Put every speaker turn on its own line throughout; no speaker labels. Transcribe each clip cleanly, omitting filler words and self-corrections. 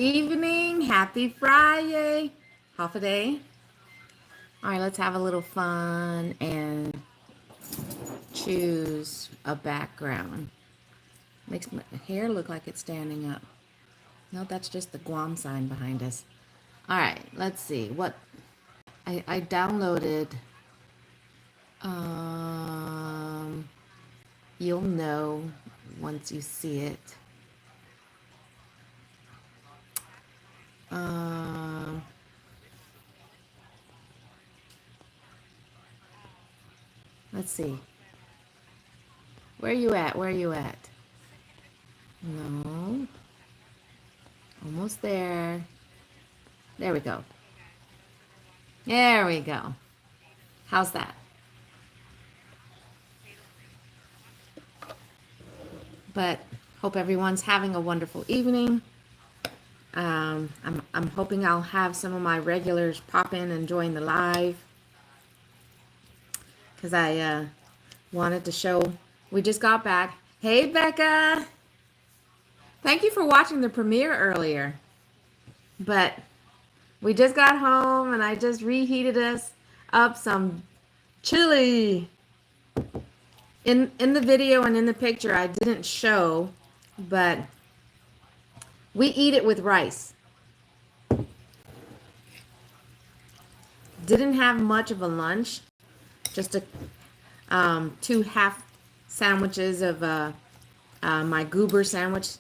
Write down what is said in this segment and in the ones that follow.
evening. Happy Friday. Half a day. All right, let's have a little fun and choose a background. Makes my hair look like it's standing up. No, that's just the Guam sign behind us. All right, let's see. What I downloaded. Um, you'll know once you see it. Um, let's see. Where are you at? Where are you at? No. Almost there. There we go. There we go. How's that? But hope everyone's having a wonderful evening. I'm hoping I'll have some of my regulars pop in and join the live because I wanted to show. We just got back. Hey, Becca. Thank you for watching the premiere earlier. But we just got home and I just reheated us up some chili. In the video and in the picture I didn't show, but we eat it with rice. Didn't have much of a lunch, just two half sandwiches of my goober sandwich.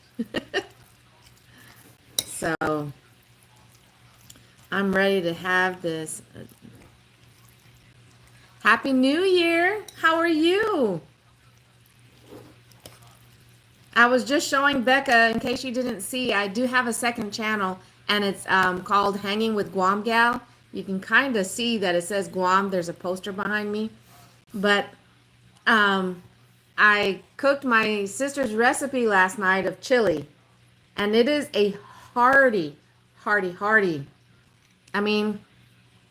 So I'm ready to have this. Happy New Year! How are you? I was just showing Becca, in case you didn't see, I do have a second channel, and it's called Hanging with Guam Gal. You can kind of see that it says Guam. There's a poster behind me. But I cooked my sister's recipe last night of chili, and it is a hearty. I mean,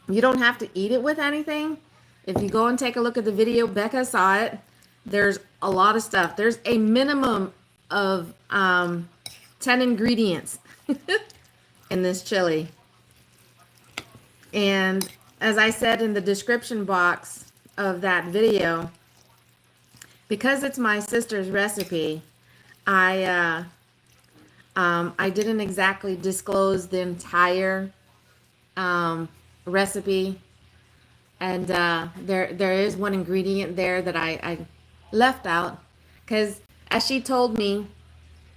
you don't have to eat it with anything. If you go and take a look at the video, Becca saw it. There's a lot of stuff. There's a minimum of 10 ingredients in this chili. And as I said in the description box of that video, because it's my sister's recipe, I didn't exactly disclose the entire recipe. And there is one ingredient there that I left out because, as she told me,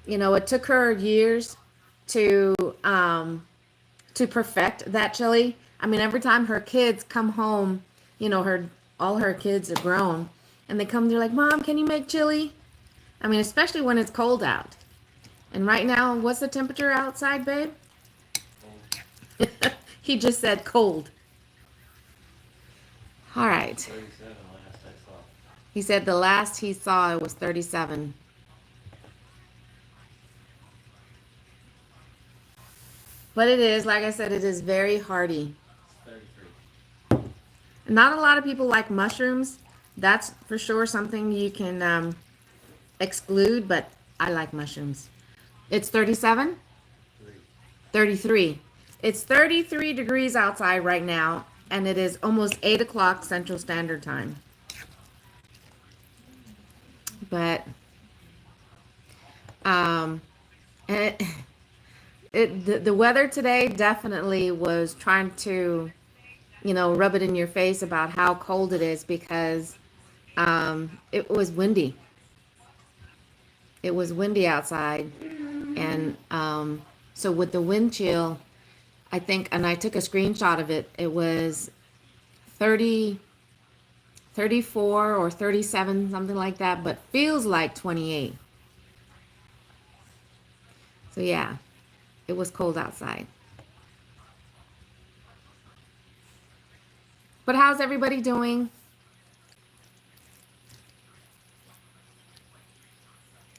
you know, it took her years to perfect that chili. I mean, every time her kids come home, you know, all her kids are grown, and they come, they're like, "Mom, can you make chili?" I mean, especially when it's cold out. And right now, what's the temperature outside, babe? He just said cold. All right.
37 last I saw.
He said the last he saw it was 37. But it is, like I said, it is very hearty.
33.
Not a lot of people like mushrooms. That's for sure something you can exclude, but I like mushrooms. It's 37? 33. It's 33 degrees outside right now, and it is almost 8 o'clock Central Standard Time. But the weather today definitely was trying to, you know, rub it in your face about how cold it is because it was windy. It was windy outside, and so with the wind chill, I think, and I took a screenshot of it, it was 30, 34 or 37, something like that, but feels like 28. So yeah, it was cold outside. But how's everybody doing?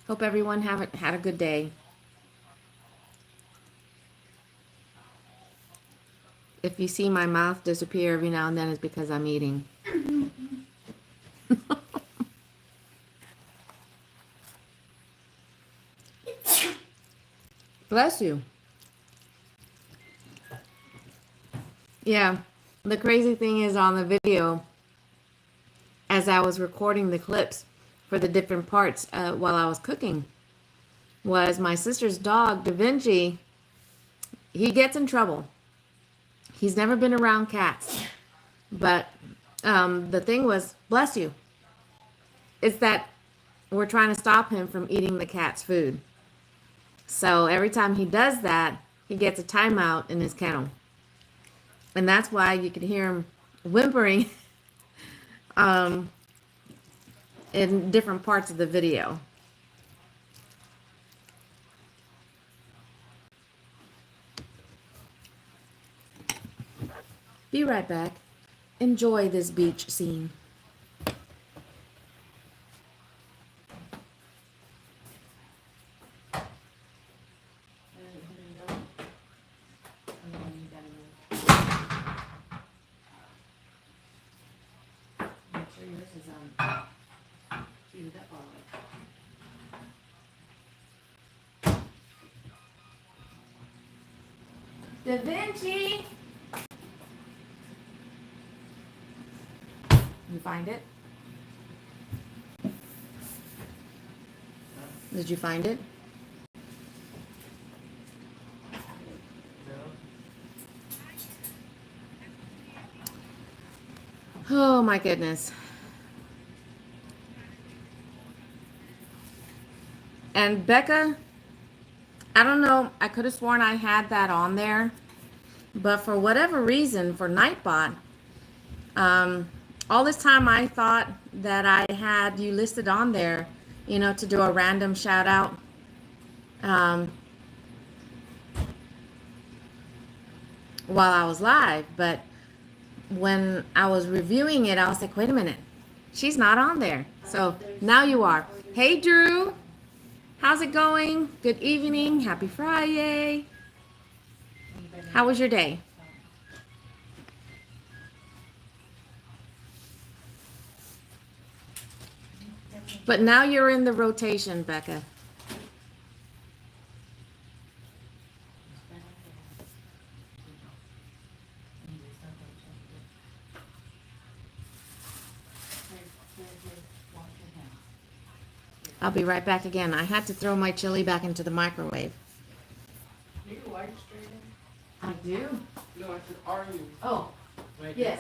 Hope everyone had a good day. If you see my mouth disappear every now and then, it's because I'm eating. Bless you. Yeah. The crazy thing is on the video, as I was recording the clips for the different parts while I was cooking, was my sister's dog, Da Vinci. He gets in trouble. He's never been around cats. But the thing was, bless you, is that we're trying to stop him from eating the cat's food. So every time he does that, he gets a timeout in his kennel. And that's why you can hear him whimpering in different parts of the video. Be right back. Enjoy this beach scene. Da Vinci! You find it? Did you find it? Oh my goodness. And Becca, I don't know, I could have sworn I had that on there, but for whatever reason, for Nightbot, all this time I thought that I had you listed on there, you know, to do a random shout out. While I was live, but when I was reviewing it, I was like, wait a minute, she's not on there. So now you are. Hey, Drew. How's it going? Good evening. Happy Friday. How was your day? But now you're in the rotation, Becca. I'll be right back again. I had to throw my chili back into the microwave.
You can light straight in?
I do.
No, I said, are you?
Oh,
Like,
yes.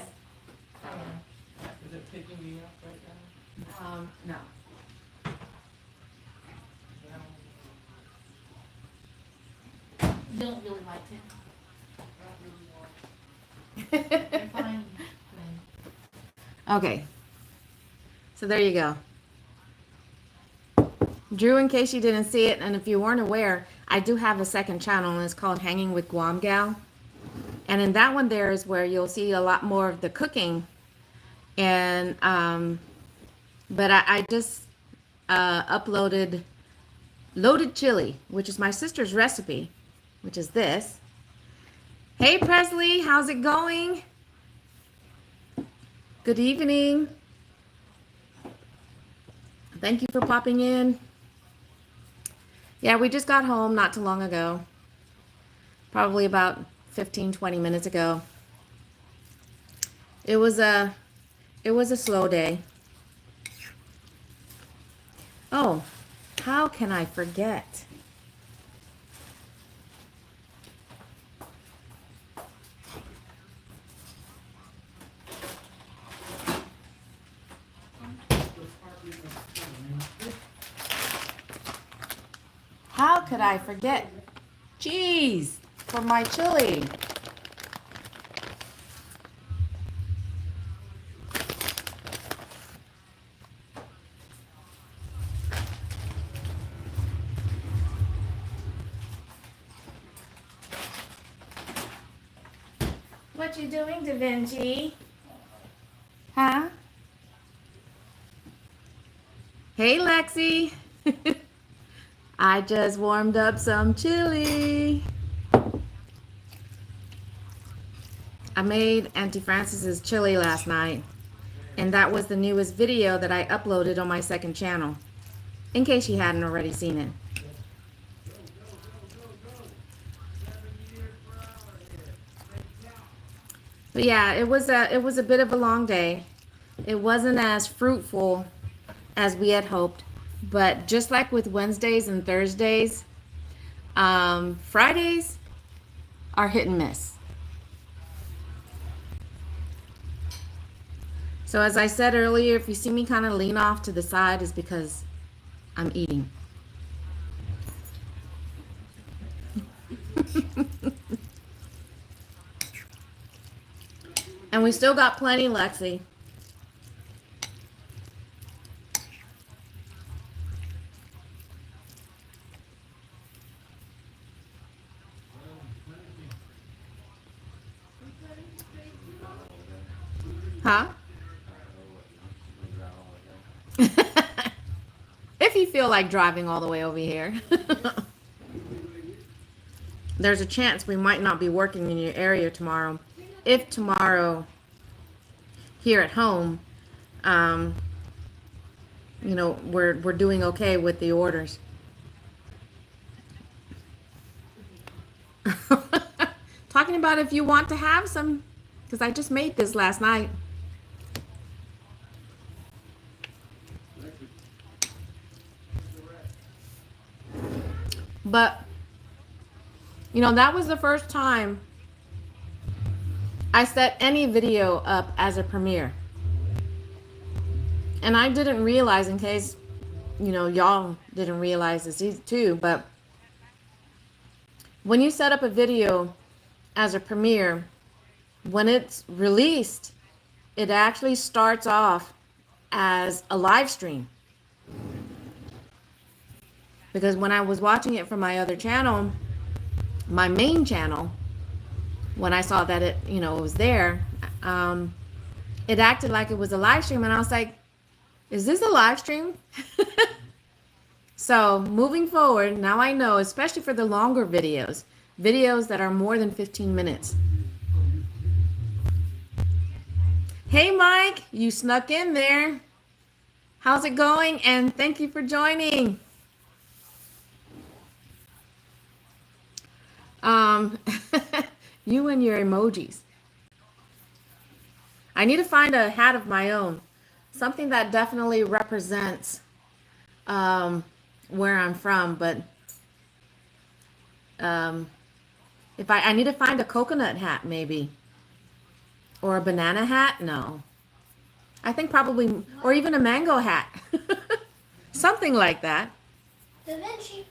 Is it picking me up right now?
No.
You don't really like it. Fine.
Okay. So there you go. Drew, in case you didn't see it, and if you weren't aware, I do have a second channel, and it's called Hanging with Guam Gal. And in that one, there is where you'll see a lot more of the cooking. And, but I just uploaded loaded chili, which is my sister's recipe, which is this. Hey, Presley, how's it going? Good evening. Thank you for popping in. Yeah, we just got home not too long ago. Probably about 15-20 minutes ago. It was a slow day. Oh, how can I forget? How could I forget? Jeez, for my chili. What you doing, Da Vinci? Huh? Hey, Lexi. I just warmed up some chili. I made Auntie Francis's chili last night, and that was the newest video that I uploaded on my second channel, in case you hadn't already seen it. But yeah, it was a bit of a long day. It wasn't as fruitful as we had hoped. But just like with Wednesdays and Thursdays, Fridays are hit and miss. So as I said earlier, if you see me kind of lean off to the side, is because I'm eating. And we still got plenty, Lexi. Huh? If you feel like driving all the way over here. There's a chance we might not be working in your area tomorrow. If tomorrow here at home, we're doing okay with the orders. Talking about if you want to have some, because I just made this last night. But, that was the first time I set any video up as a premiere. And I didn't realize, in case, y'all didn't realize this too, but when you set up a video as a premiere, when it's released, it actually starts off as a live stream. Because when I was watching it from my other channel, my main channel, when I saw that it was there, it acted like it was a live stream, and I was like, is this a live stream? So moving forward, now I know, especially for the longer videos that are more than 15 minutes. Hey Mike, you snuck in there. How's it going? And thank you for joining. You and your emojis. I need to find a hat of my own. Something that definitely represents where I'm from, but if I need to find a coconut hat maybe, or a banana hat. No, I think probably, or even a mango hat. Something like that.
Da Vinci.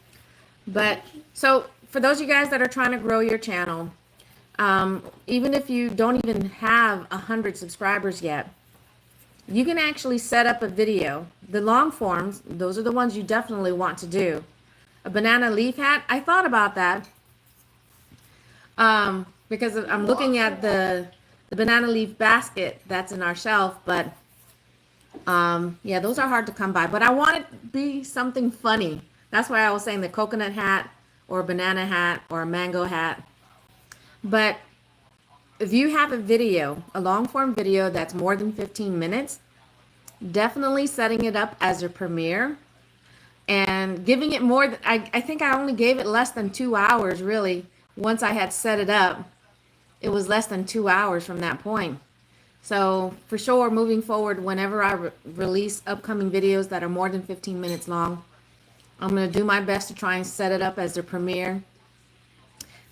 But so for those of you guys that are trying to grow your channel, even if you don't even have 100 subscribers yet, you can actually set up a video. The long forms, those are the ones you definitely want to do. A banana leaf hat, I thought about that, because I'm looking at the banana leaf basket that's in our shelf, but yeah, those are hard to come by. But I want it to be something funny. That's why I was saying the coconut hat, or a banana hat, or a mango hat. But if you have a video, a long form video that's more than 15 minutes, definitely setting it up as a premiere and giving it more. I think I only gave it less than 2 hours, really. Once I had set it up, it was less than 2 hours from that point. So for sure, moving forward, whenever I release upcoming videos that are more than 15 minutes long, I'm going to do my best to try and set it up as a premiere,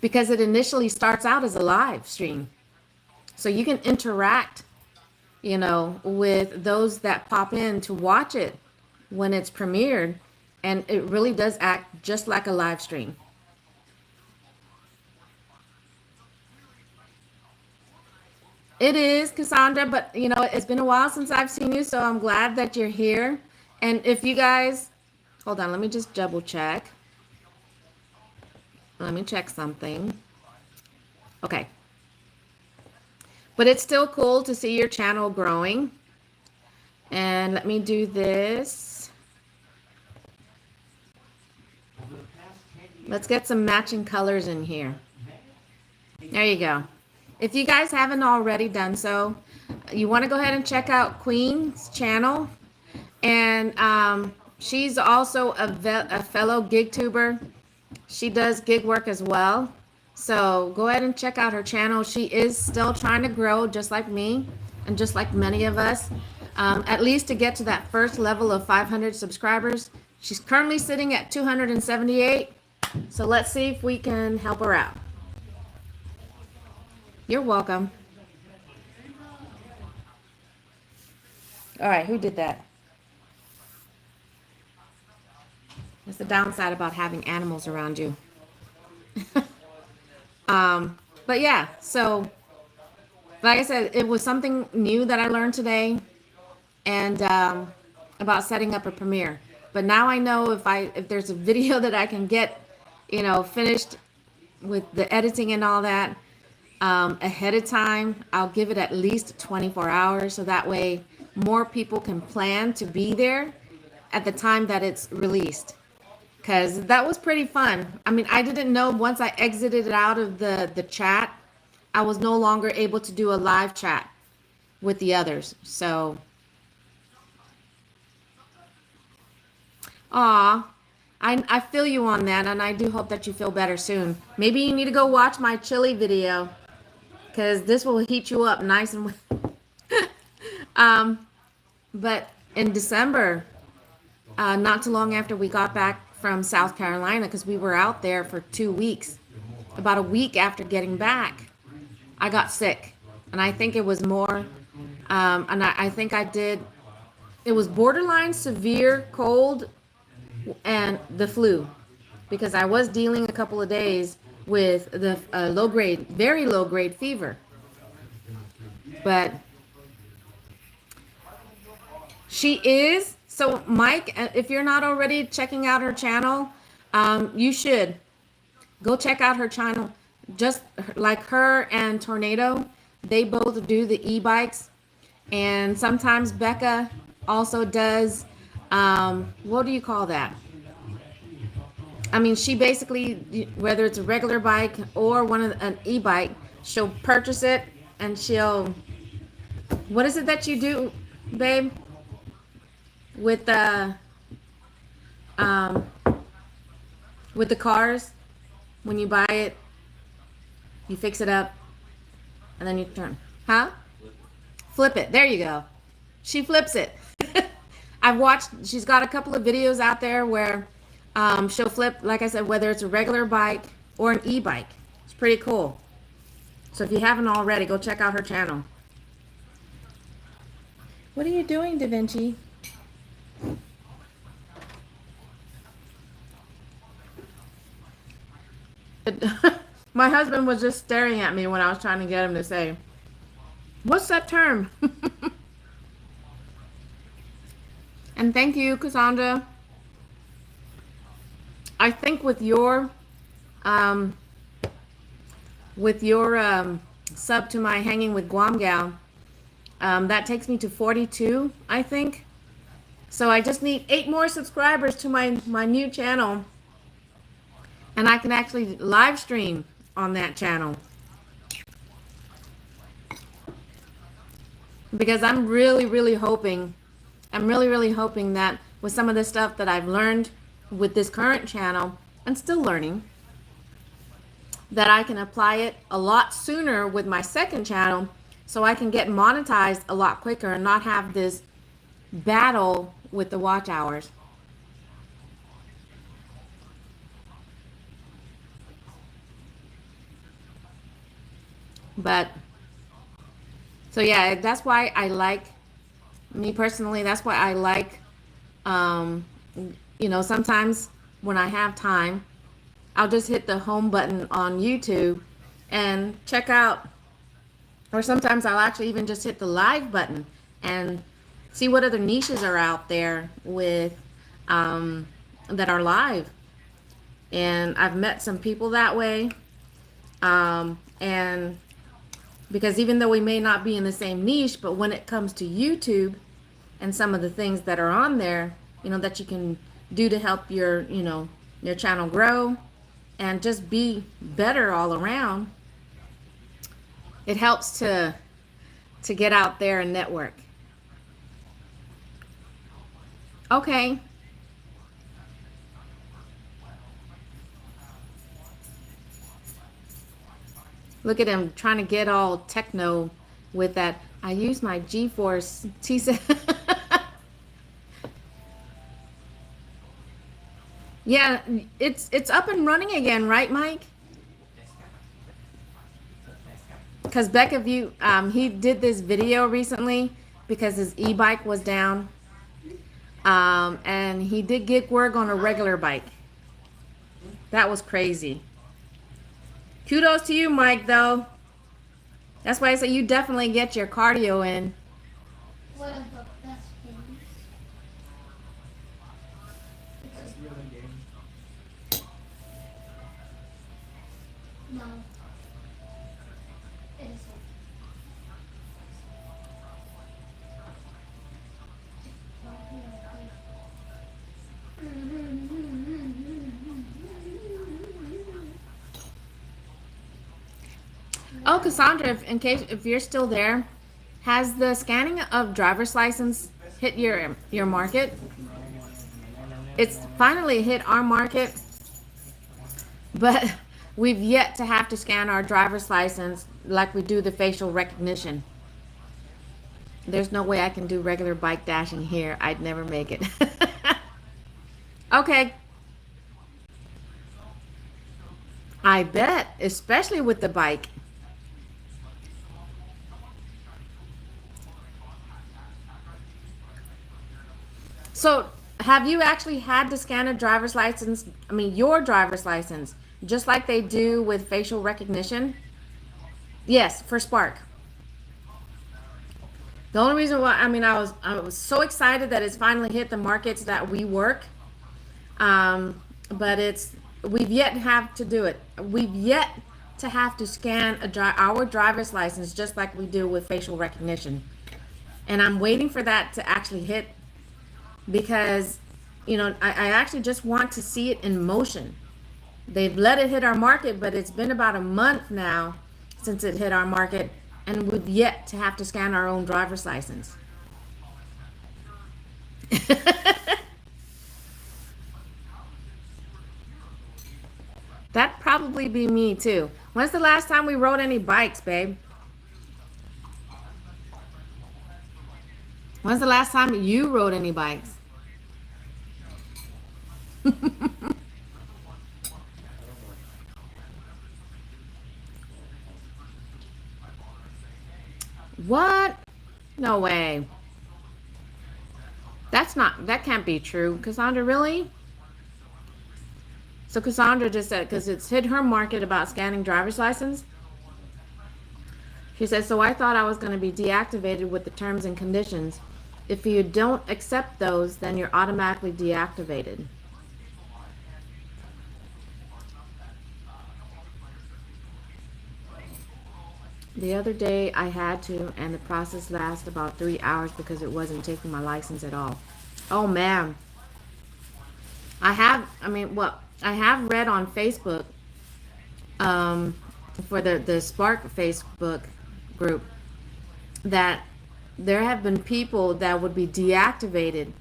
because it initially starts out as a live stream. So you can interact, with those that pop in to watch it when it's premiered. And it really does act just like a live stream. It is, Cassandra, but it's been a while since I've seen you, so I'm glad that you're here. And if you guys, hold on, let me just double check. Let me check something. Okay. But it's still cool to see your channel growing. And let me do this. Let's get some matching colors in here. There you go. If you guys haven't already done so, you want to go ahead and check out Queen's channel. And she's also a fellow gig tuber. She does gig work as well. So go ahead and check out her channel. She is still trying to grow, just like me and just like many of us, at least to get to that first level of 500 subscribers. She's currently sitting at 278. So let's see if we can help her out. You're welcome. All right, who did that? That's the downside about having animals around you. But yeah, so like I said, it was something new that I learned today, and about setting up a premiere. But now I know if there's a video that I can get, finished with the editing and all that ahead of time, I'll give it at least 24 hours, so that way more people can plan to be there at the time that it's released. Because that was pretty fun. I mean, I didn't know once I exited out of the chat, I was no longer able to do a live chat with the others. So, aw, I feel you on that, and I do hope that you feel better soon. Maybe you need to go watch my chili video, because this will heat you up nice and but in December, not too long after we got back from South Carolina, because we were out there for 2 weeks, about a week after getting back, I got sick. And I think it was more, and I think it was borderline severe cold and the flu, because I was dealing a couple of days with the very low grade fever. But she is. So Mike, if you're not already checking out her channel, you should go check out her channel. Just like her and Tornado, they both do the e-bikes, and sometimes Becca also does, what do you call that? I mean, she basically, whether it's a regular bike or an e-bike, she'll purchase it and what is it that you do, babe? With the cars, when you buy it, you fix it up, and then you turn. Huh? Flip it. There you go. She flips it. She's got a couple of videos out there where she'll flip, like I said, whether it's a regular bike or an e-bike. It's pretty cool. So if you haven't already, go check out her channel. What are you doing, Da Vinci? My husband was just staring at me when I was trying to get him to say, "What's that term?" And thank you, Cassandra. I think with your sub to my Hanging with Guam Gal, that takes me to 42, I think. So I just need 8 more subscribers to my new channel, and I can actually live stream on that channel. Because I'm really hoping that with some of the stuff that I've learned with this current channel, and still learning, that I can apply it a lot sooner with my second channel, so I can get monetized a lot quicker and not have this battle with the watch hours. But so yeah, that's why I like, me personally, that's why I like sometimes when I have time, I'll just hit the home button on YouTube and check out, or sometimes I'll actually even just hit the live button and see what other niches are out there with that are live. And I've met some people that way, and because even though we may not be in the same niche, but when it comes to YouTube and some of the things that are on there, that you can do to help your channel grow and just be better all around, it helps to get out there and network. Okay. Look at him trying to get all techno with that. I use my G-Force T7. Yeah, it's up and running again, right, Mike? Because Becca View, he did this video recently because his e-bike was down, and he did gig work on a regular bike. That was crazy. Kudos to you, Mike, though. That's why I say you definitely get your cardio in.
What are the best games? No. It isn't.
Oh, Cassandra, if you're still there, has the scanning of driver's license hit your market? It's finally hit our market, but we've yet to have to scan our driver's license like we do the facial recognition. There's no way I can do regular bike dashing here. I'd never make it. Okay. I bet, especially with the bike. So, have you actually had to scan a driver's license? I mean, your driver's license, just like they do with facial recognition? Yes, for Spark. The only reason why, I was so excited that it's finally hit the markets that we work. But we've yet to have to do it. We've yet to have to scan our driver's license just like we do with facial recognition. And I'm waiting for that to actually hit because, I actually just want to see it in motion. They've let it hit our market, but it's been about a month now since it hit our market, and we've yet to have to scan our own driver's license. That'd probably be me too. When's the last time we rode any bikes, babe? When's the last time you rode any bikes? What? No way. That can't be true. Cassandra, really? So Cassandra just said, because it's hit her market about scanning driver's license. She said, so I thought I was going to be deactivated with the terms and conditions. If you don't accept those, then you're automatically deactivated. The other day I had to, and the process lasted about 3 hours because it wasn't taking my license at all. Oh man. I have read on Facebook, for the Spark Facebook group, that there have been people that would be deactivated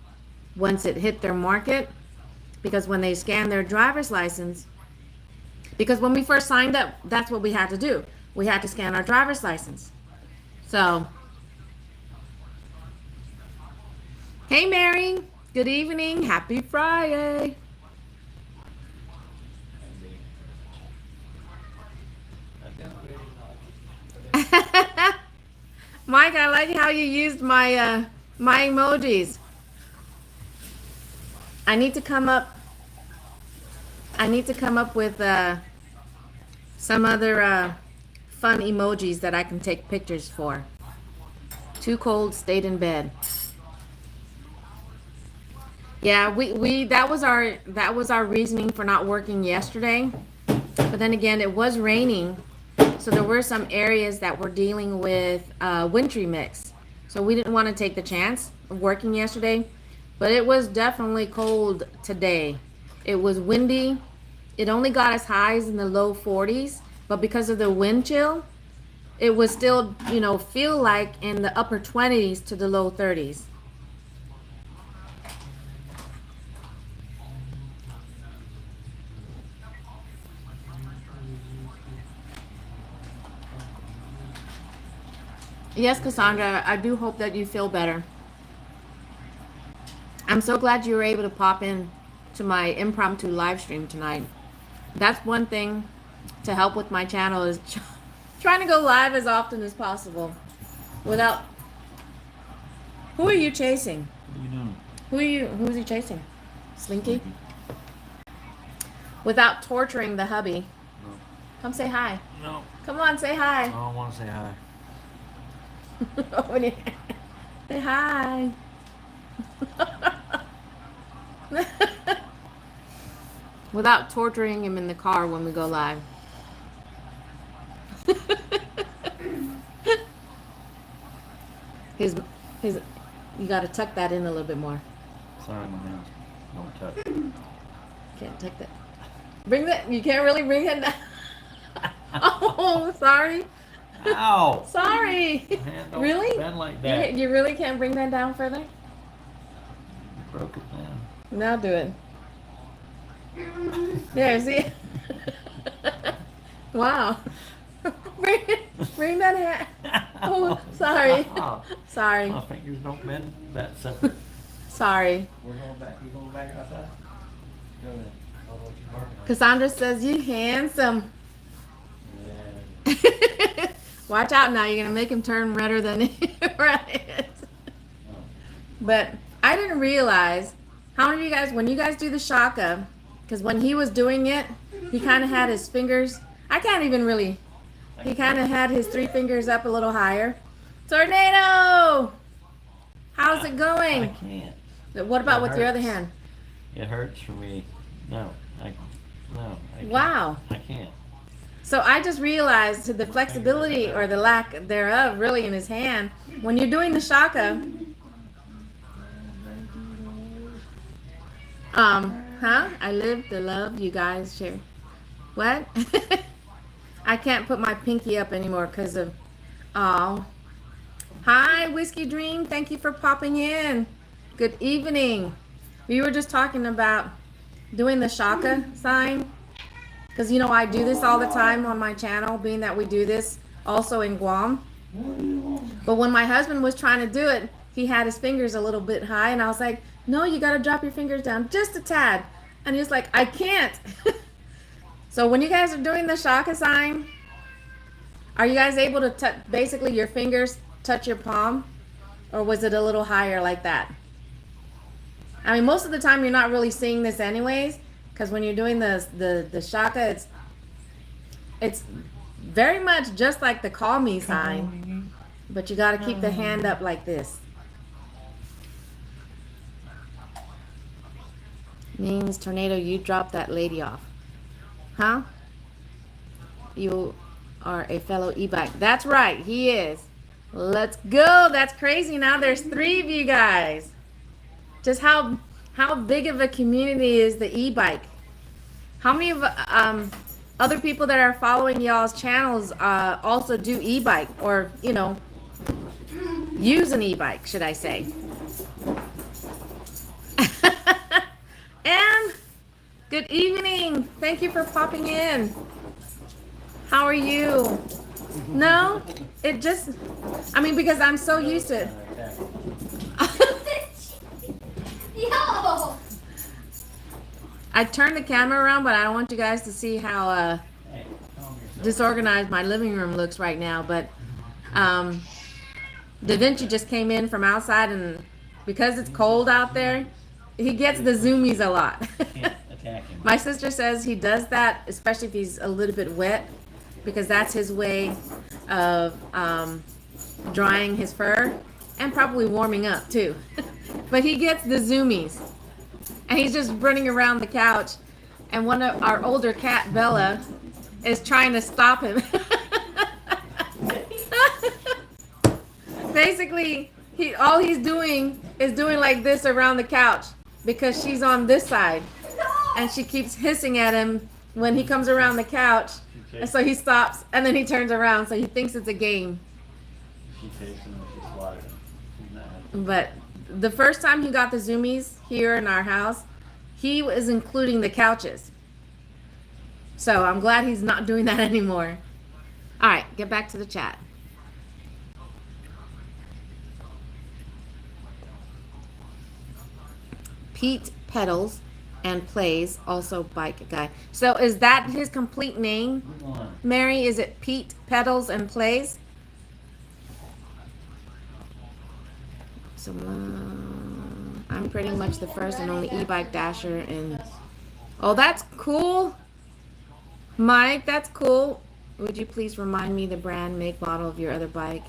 once it hit their market, because when they scan their driver's license, because when we first signed up, that's what we had to do. We had to scan our driver's license. So, hey Mary, good evening, happy Friday. Mike, I like how you used my my emojis. I need to come up with some other fun emojis that I can take pictures for. Too cold, stayed in bed. Yeah, we that was our reasoning for not working yesterday. But then again, it was raining, so there were some areas that were dealing with wintry mix. So we didn't want to take the chance of working yesterday. But it was definitely cold today. It was windy. It only got as high as in the low 40s, but because of the wind chill, it was still, feel like in the upper 20s to the low 30s. Yes, Cassandra, I do hope that you feel better. I'm so glad you were able to pop in to my impromptu live stream tonight. That's one thing to help with my channel is trying to go live as often as possible without. Who are you chasing?
What are you doing?
Who's he chasing? Slinky? Without torturing the hubby.
No.
Come say hi.
No,
Come on, say
I
hi.
don't want to say hi.
Say hi. Without torturing him in the car when we go live. his you gotta tuck that in a little bit more.
Sorry, my hands don't touch.
Can't tuck that. Bring that. You can't really bring it down. Oh, sorry.
Ow!
Sorry.
My hand don't
Really?
bend like that.
You really can't bring that down further?
You broke it down.
Now do it. There, see? Wow. Bring that hand. Oh, sorry.
Ow.
Sorry.
My fingers don't bend that separate.
Sorry.
We're going back. You going back outside? Go ahead. I'll let you work on it.
Cassandra says you handsome.
Yeah.
Watch out now. You're going to make him turn redder than he right is. But I didn't realize how many of you guys, when you guys do the shaka, because when he was doing it, he kind of had his fingers. I can't even really. He kind of had his 3 fingers up a little higher. Tornado! How's it
I
going?
can't.
What about
It
with your other
hurts.
hand?
It hurts for me. No, I can't.
Wow.
I can't.
So I just realized the flexibility or the lack thereof really in his hand. When you're doing the shaka, I live the love you guys share. What? I can't put my pinky up anymore because of, oh. Hi, Whiskey Dream. Thank you for popping in. Good evening. We were just talking about doing the shaka sign. Because, I do this all the time on my channel, being that we do this also in Guam. But when my husband was trying to do it, he had his fingers a little bit high, and I was like, no, you got to drop your fingers down just a tad. And he was like, I can't. So when you guys are doing the shaka sign, are you guys able to touch, basically your fingers touch your palm? Or was it a little higher like that? I mean, most of the time you're not really seeing this anyways. Because when you're doing the shaka, it's very much just like the call me sign, but you got to keep the hand up like this. Means Tornado, you dropped that lady off, huh? You are a fellow e-bike. That's right, he is. Let's go. That's crazy. Now there's 3 of you guys. Just how big of a community is the e-bike? How many of other people that are following y'all's channels also do e-bike or, use an e-bike, should I say? And good evening. Thank you for popping in. How are you? No? It just, because I'm so used to it.
Yo!
I turned the camera around, but I don't want you guys to see how disorganized my living room looks right now. But Da Vinci just came in from outside, and because it's cold out there, he gets the zoomies a lot.
Can't attack him.
My sister says he does that, especially if he's a little bit wet, because that's his way of drying his fur and probably warming up too. But he gets the zoomies. And he's just running around the couch. And one of our older cat, Bella, is trying to stop him. Basically, all he's doing is doing like this around the couch because she's on this side. And she keeps hissing at him when he comes around the couch. And so he stops and then he turns around. So he thinks it's a game.
She's chasing him. She's sliding. She's not happy.
But the first time he got the zoomies here in our house, he was including the couches. So I'm glad he's not doing that anymore. All right, get back to the chat. Pete Pedals and Plays, also bike guy. So is that his complete name,
Move on.
Mary? Is it Pete Pedals and Plays? So I'm pretty much the first and only e-bike dasher in. Oh, that's cool, Mike. That's cool. Would you please remind me the brand, make, model of your other bike?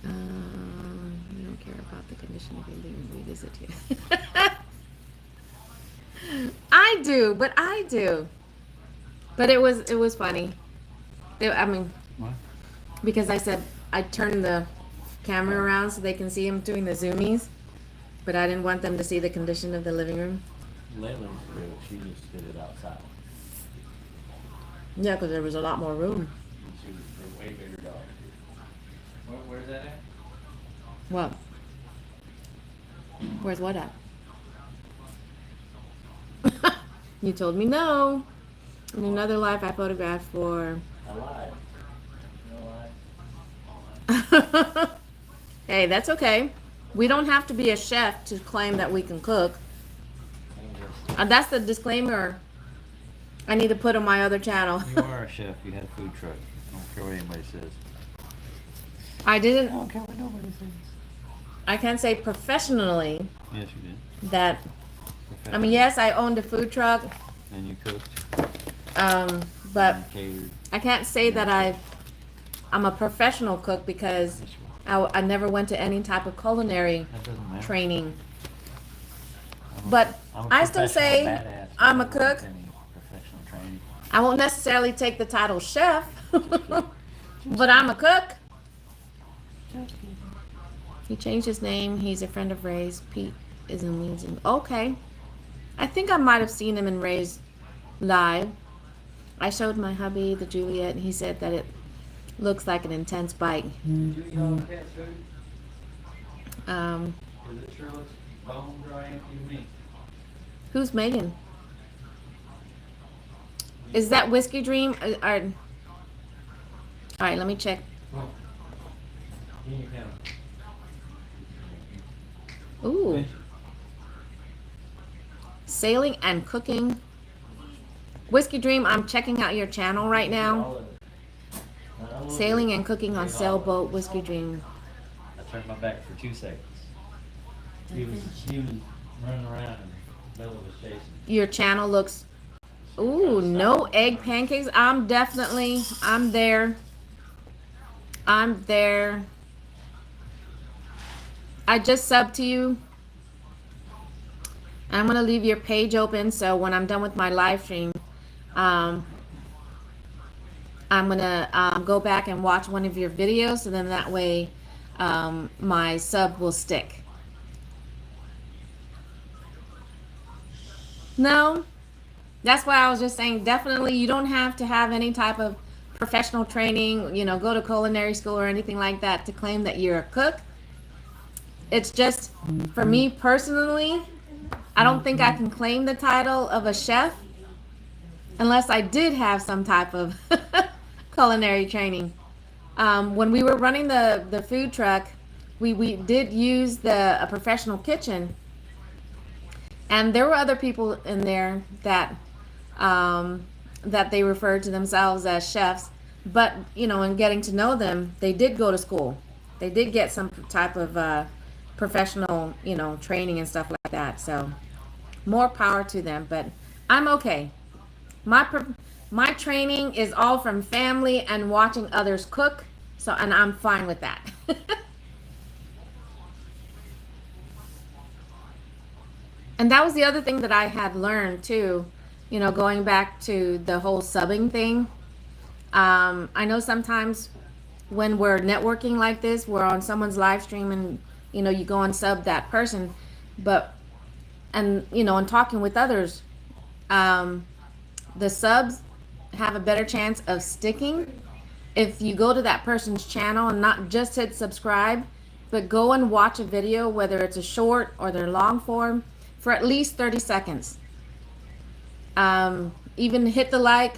You don't care about the condition of your being revisit you. I do, but I do. But it was funny. I mean,
What?
because I said I turned the camera around so they can see him doing the zoomies, but I didn't want them to see the condition of the living room.
Leyland's good. She just did it outside.
Yeah, because there was a lot more room.
And she was a way bigger dog. Where's that at?
What? Where's what at? You told me no. In another life, I photographed for.
I lied. No lie.
Hey, that's okay. We don't have to be a chef to claim that we can cook. That's the disclaimer I need to put on my other channel.
You are a chef. You had a food truck. I don't care what anybody says.
I
I
didn't.
don't care what nobody says.
I can't say professionally
Yes, you did.
that. I mean, yes, I owned a food truck,
And you cooked.
but
And catered.
I can't say that I'm a professional cook because
Yes, you are.
I never went to any type of culinary
That doesn't matter.
training.
I'm a-
But
I'm a
I still
professional
say
badass.
I'm a
I don't want
cook.
any professional training.
I won't necessarily take the title chef, but I'm a cook. He changed his name. He's a friend of Ray's. Pete is in Leeds. Okay. I think I might have seen him in Ray's live. I showed my hubby the Juliet, and he said that it looks like an intense bike.
Do you eat all the cat food?
Um,
Because it sure looks bone dry empty to me.
who's Megan? Is that Whiskey Dream? All right, let me check.
Well, in your camera.
Ooh. Sailing and cooking. Whiskey Dream, I'm checking out your channel right now.
All of it. Not a little
Sailing
bit.
and cooking on
Take all of it.
sailboat, Whiskey Dream.
I turned my back for 2 seconds. He was running around in the middle of his chasing.
Your channel looks. Ooh, no egg pancakes. I'm there. I'm there. I just subbed to you. I'm gonna leave your page open so when I'm done with my live stream, I'm gonna go back and watch one of your videos, so then that way my sub will stick. No, that's why I was just saying, definitely you don't have to have any type of professional training, go to culinary school or anything like that to claim that you're a cook. It's just, for me personally, I don't think I can claim the title of a chef unless I did have some type of culinary training. When we were running the food truck, we did use a professional kitchen, and there were other people in there that they referred to themselves as chefs, but in getting to know them, they did go to school. They did get some type of professional training and stuff like that. So more power to them, but I'm okay. My training is all from family and watching others cook, and I'm fine with that. And that was the other thing that I had learned too, going back to the whole subbing thing. I know sometimes when we're networking like this, we're on someone's live stream and you go and sub that person, and talking with others, the subs have a better chance of sticking if you go to that person's channel and not just hit subscribe, but go and watch a video, whether it's a short or their long form, for at least 30 seconds. Even hit the like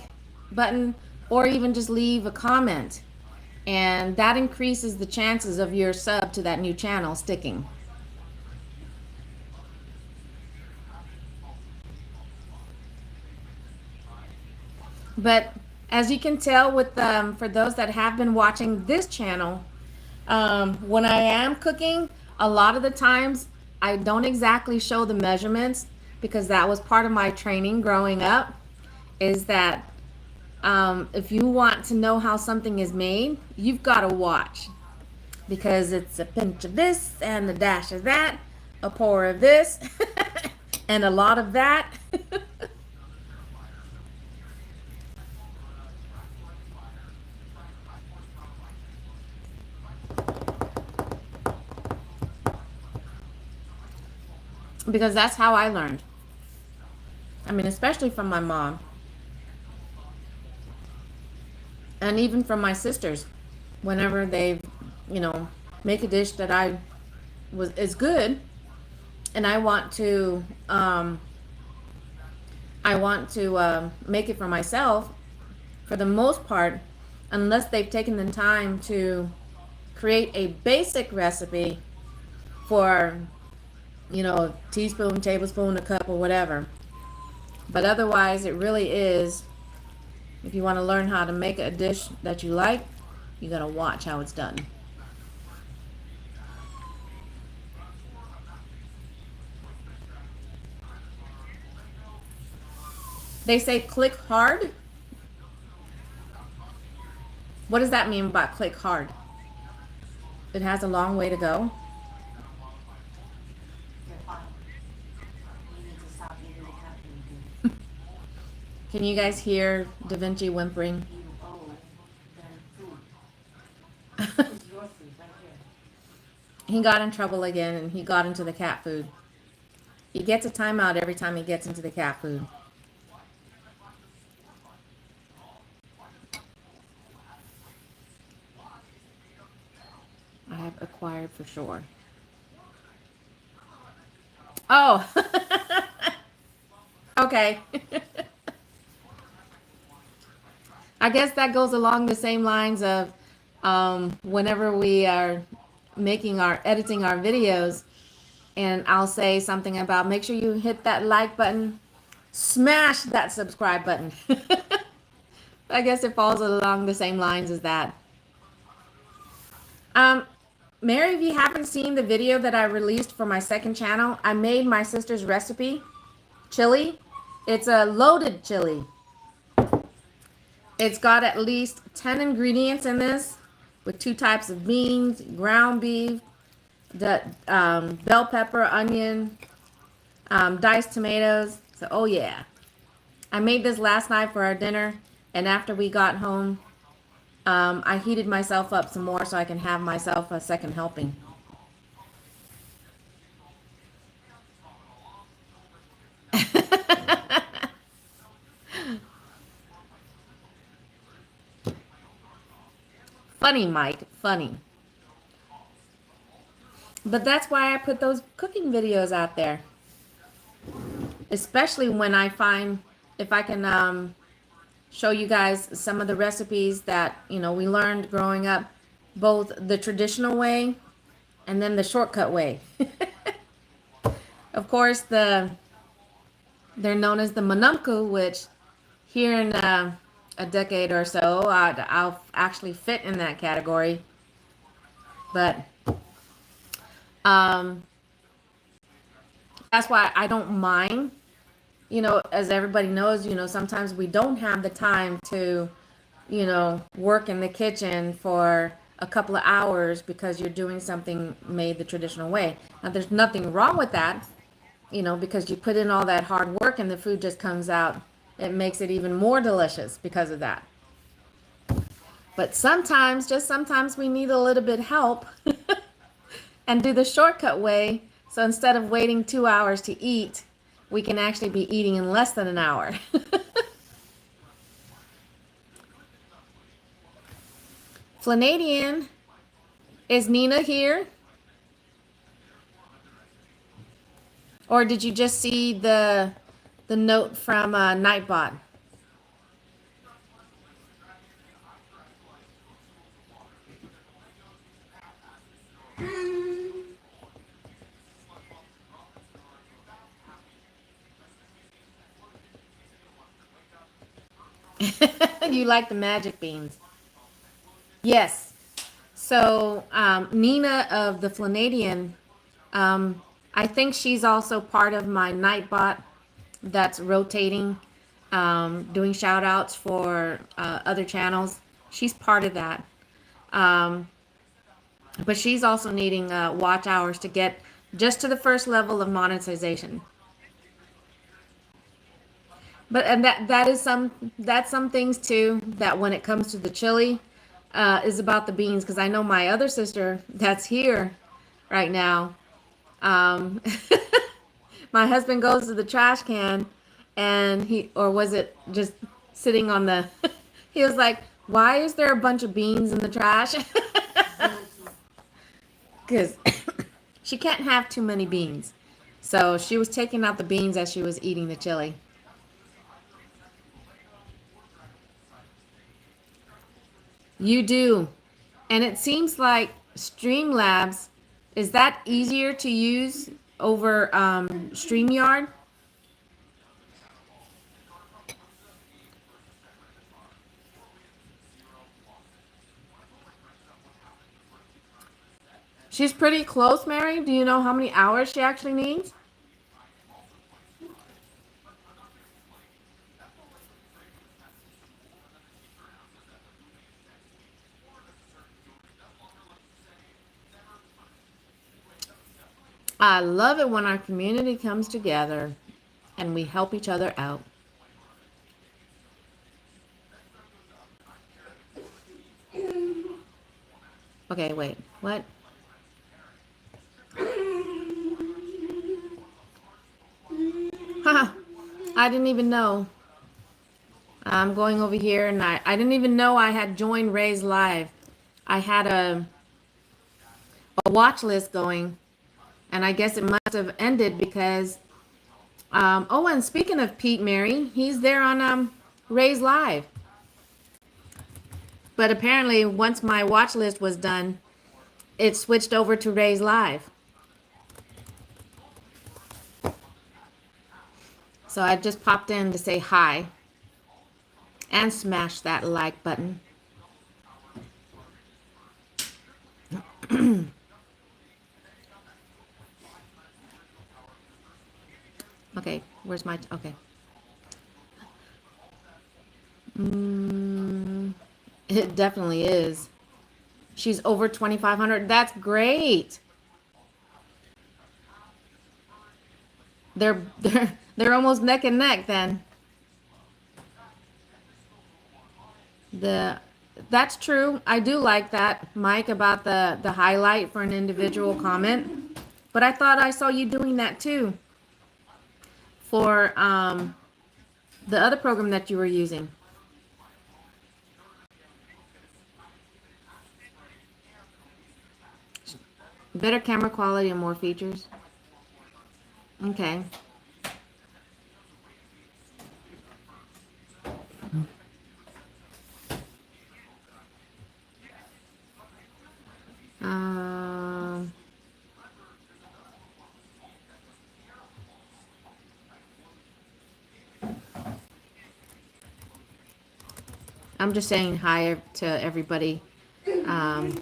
button, or even just leave a comment. and that increases the chances of your sub to that new channel sticking. But as you can tell with for those that have been watching this channel, when I am cooking, a lot of the times I don't exactly show the measurements because that was part of my training growing up, is that if you want to know how something is made, you've got to watch, because it's a pinch of this and a dash of that, a pour of this and a lot of that. Because that's how I learned. I mean, especially from my mom. And even from my sisters. Whenever they, make a dish that is good, and I want to make it for myself, for the most part, unless they've taken the time to create a basic recipe for, teaspoon, tablespoon, a cup, or whatever. But otherwise, it really is, if you want to learn how to make a dish that you like, you got to watch how it's done. They say click hard. What does that mean by click hard? It has a long way to go. Can you guys hear Da Vinci whimpering? He got in trouble again, and he got into the cat food. He gets a timeout every time he gets into the cat food. I have acquired for sure. Oh, okay. I guess that goes along the same lines of whenever we are editing our videos, and I'll say something about make sure you hit that like button, smash that subscribe button. I guess it falls along the same lines as that. Mary, if you haven't seen the video that I released for my second channel, I made my sister's recipe, chili. It's a loaded chili. It's got at least 10 ingredients in this, with 2 types of beans, ground beef, bell pepper, onion, diced tomatoes. So, oh yeah. I made this last night for our dinner, and after we got home, I heated myself up some more so I can have myself a second helping. Funny, Mike, funny. But that's why I put those cooking videos out there. Especially when I find, if I can show you guys some of the recipes that, we learned growing up, both the traditional way and then the shortcut way. Of course, they're known as the manumku, which here in a decade or so, I'll actually fit in that category. But that's why I don't mind, as everybody knows, sometimes we don't have the time to, work in the kitchen for a couple of hours because you're doing something made the traditional way. Now, there's nothing wrong with that, because you put in all that hard work and the food just comes out. It makes it even more delicious because of that. But sometimes, just sometimes, we need a little bit help and do the shortcut way. So instead of waiting 2 hours to eat, we can actually be eating in less than an hour. Flanadian, is Nina here? Or did you just see the note from Nightbot? You like the magic beans. Yes. So Nina of the Flanadian, I think she's also part of my Nightbot that's rotating, doing shout outs for other channels. She's part of that. Um, but she's also needing watch hours to get just to the first level of monetization. But and that's some things too, that when it comes to the chili, is about the beans, because I know my other sister that's here right now. Um, my husband goes to the trash can, and or was it just sitting on the? He was like, "Why is there a bunch of beans in the trash?" Because she can't have too many beans, so she was taking out the beans as she was eating the chili. You do. And it seems like Streamlabs, is that easier to use over StreamYard? She's pretty close, Mary. Do you know how many hours she actually needs? I love it when our community comes together and we help each other out. Okay, wait. What? Haha. I didn't even know. I'm going over here, and I didn't even know I had joined Ray's Live. I had a watch list going, and I guess it must have ended because oh, and speaking of Pete Mary, he's there on Ray's Live. But apparently once my watch list was done, it switched over to Ray's Live. So I just popped in to say hi and smash that like button. Okay, where's my okay. It definitely is. She's over 2,500. That's great. They're almost neck and neck then. That's true. I do like that, Mike, about the highlight for an individual comment. But I thought I saw you doing that too for the other program that you were using. Better camera quality and more features. Okay. Um, I'm just saying hi to everybody. Um,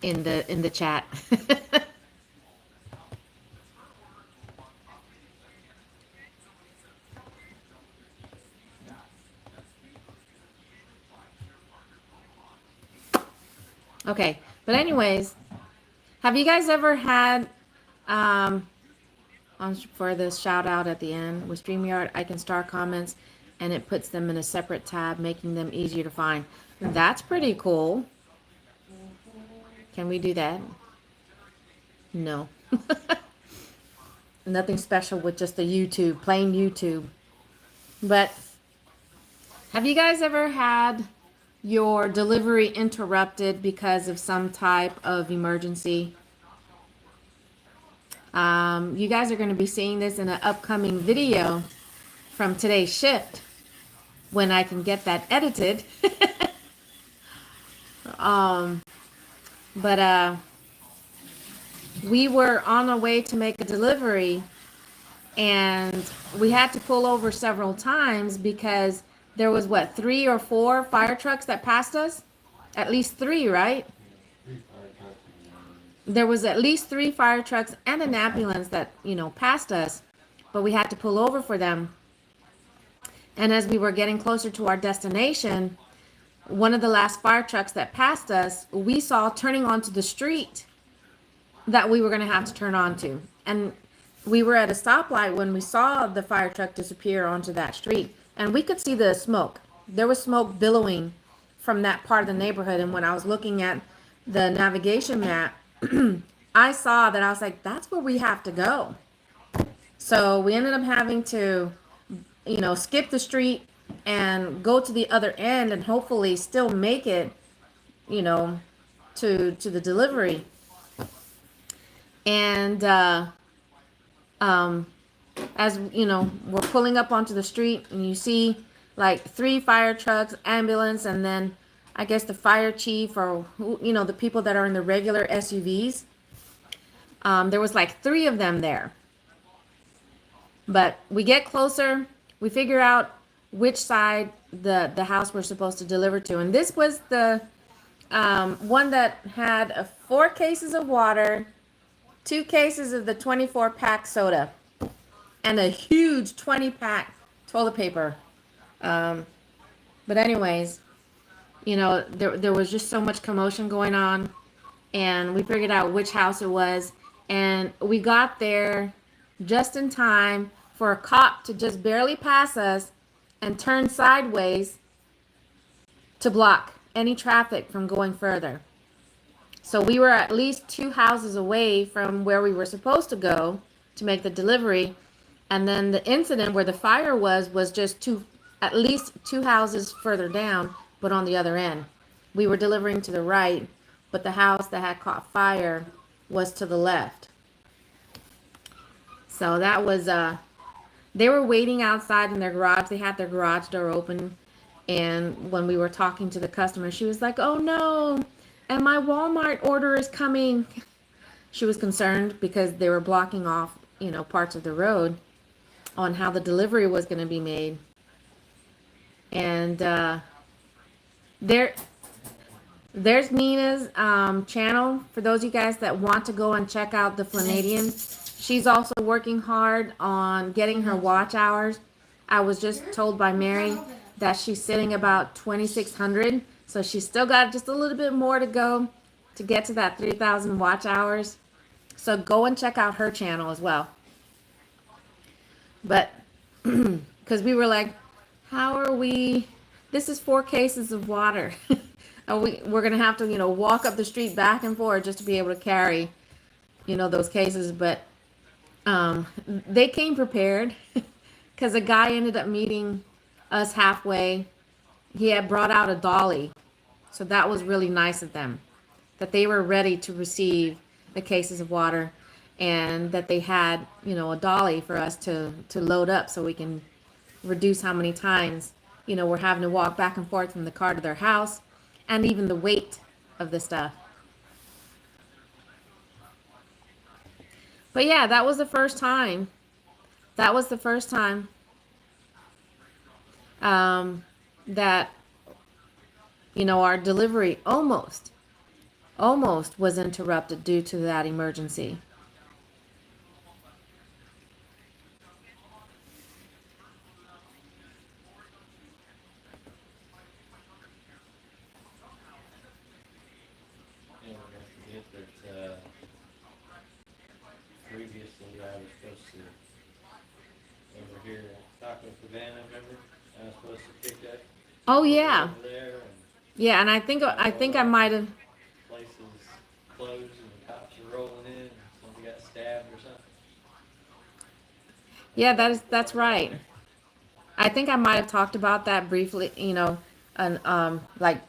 in the chat. Okay, but anyways, have you guys ever had for this shout out at the end with StreamYard, I can star comments and it puts them in a separate tab, making them easier to find. That's pretty cool. Can we do that? No. Nothing special with just the YouTube, plain YouTube. But have you guys ever had your delivery interrupted because of some type of emergency? You guys are going to be seeing this in an upcoming video from today's shift when I can get that edited. But we were on our way to make a delivery, and we had to pull over several times because there was what, 3 or 4 fire trucks that passed us? At least 3, right? There was at least 3 fire trucks and an ambulance that, passed us, but we had to pull over for them. And as we were getting closer to our destination, one of the last fire trucks that passed us, we saw turning onto the street that we were going to have to turn onto. And we were at a stoplight when we saw the fire truck disappear onto that street, and we could see the smoke. There was smoke billowing from that part of the neighborhood. And when I was looking at the navigation map, I saw that. I was like, that's where we have to go. So we ended up having to, skip the street and go to the other end and hopefully still make it, to the delivery. And as we're pulling up onto the street, and you see like 3 fire trucks, ambulance, and then I guess the fire chief, or the people that are in the regular SUVs. There was like 3 of them there. But we get closer, we figure out which side the house we're supposed to deliver to, and this was the one that had 4 cases of water, 2 cases of the 24-pack soda, and a huge 20-pack toilet paper. But anyways, there was just so much commotion going on, and we figured out which house it was, and we got there just in time for a cop to just barely pass us and turn sideways to block any traffic from going further. So we were at least 2 houses away from where we were supposed to go to make the delivery. And then the incident where the fire was just at least 2 houses further down, but on the other end. We were delivering to the right, but the house that had caught fire was to the left. So that was, they were waiting outside in their garage. They had their garage door open. And when we were talking to the customer, she was like, oh no, and my Walmart order is coming. She was concerned because they were blocking off, parts of the road on how the delivery was going to be made. And there's Nina's channel for those of you guys that want to go and check out the Flanidian. She's also working hard on getting her watch hours. I was just told by Mary that she's sitting about 2,600. So she's still got just a little bit more to go to get to that 3,000 watch hours. So go and check out her channel as well. But because we were like, how are we? This is 4 cases of water. We're going to have to, walk up the street back and forth just to be able to carry, those cases. But they came prepared because a guy ended up meeting us halfway. He had brought out a dolly. So that was really nice of them, that they were ready to receive the cases of water, and that they had, a dolly for us to load up so we can reduce how many times, we're having to walk back and forth from the car to their house, and even the weight of the stuff. But yeah, that was the first time. That our delivery almost was interrupted due to that emergency.
And don't forget that previously I was supposed to, over here, Taco Cabana, remember? I was supposed to pick up
Oh yeah.
over there, and
Yeah, and I think I might have.
places closed and the cops are rolling in and somebody got stabbed or something.
Yeah, that's right. I think I might have talked about that briefly, and like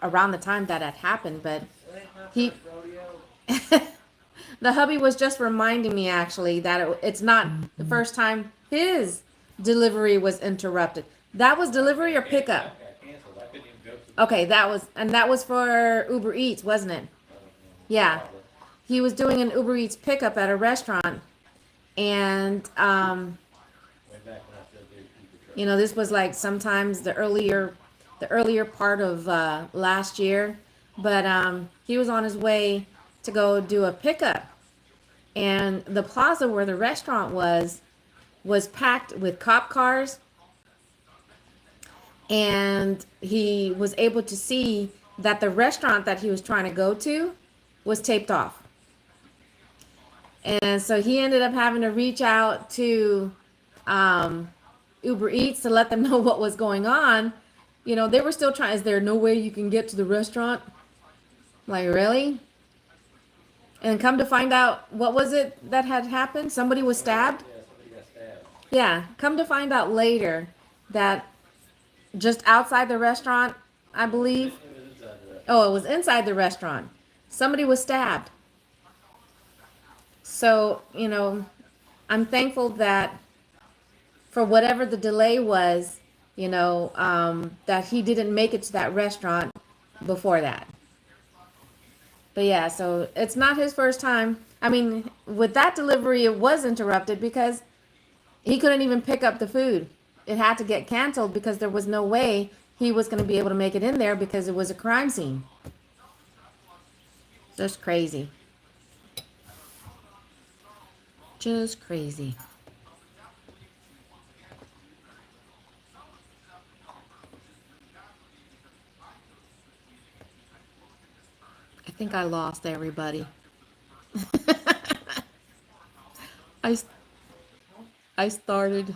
around the time that had happened, but he the hubby was just reminding me actually that it's not the first time his delivery was interrupted. That was delivery or pickup?
Got canceled. I couldn't even go to the
Okay, that was for Uber Eats, wasn't it? Yeah.
probably.
he was doing an Uber Eats pickup at a restaurant, and
Way back when I still did Uber truck.
you know, this was like sometimes the earlier part of last year, but he was on his way to go do a pickup, and the plaza where the restaurant was packed with cop cars, and he was able to see that the restaurant that he was trying to go to was taped off. And so he ended up having to reach out to Uber Eats to let them know what was going on. You know, they were still trying, is there no way you can get to the restaurant? Like, really? And come to find out, what was it that had happened? Somebody was stabbed?
Yeah, somebody got stabbed.
Yeah, come to find out later that just outside the restaurant, I believe.
It was inside the restaurant.
Oh, it was inside the restaurant. Somebody was stabbed. So, you know, I'm thankful that for whatever the delay was, you know, that he didn't make it to that restaurant before that. But yeah, so it's not his first time. I mean, with that delivery, it was interrupted because he couldn't even pick up the food. It had to get canceled because there was no way he was going to be able to make it in there because it was a crime scene. Just crazy. Just crazy. I think I lost everybody. I, I started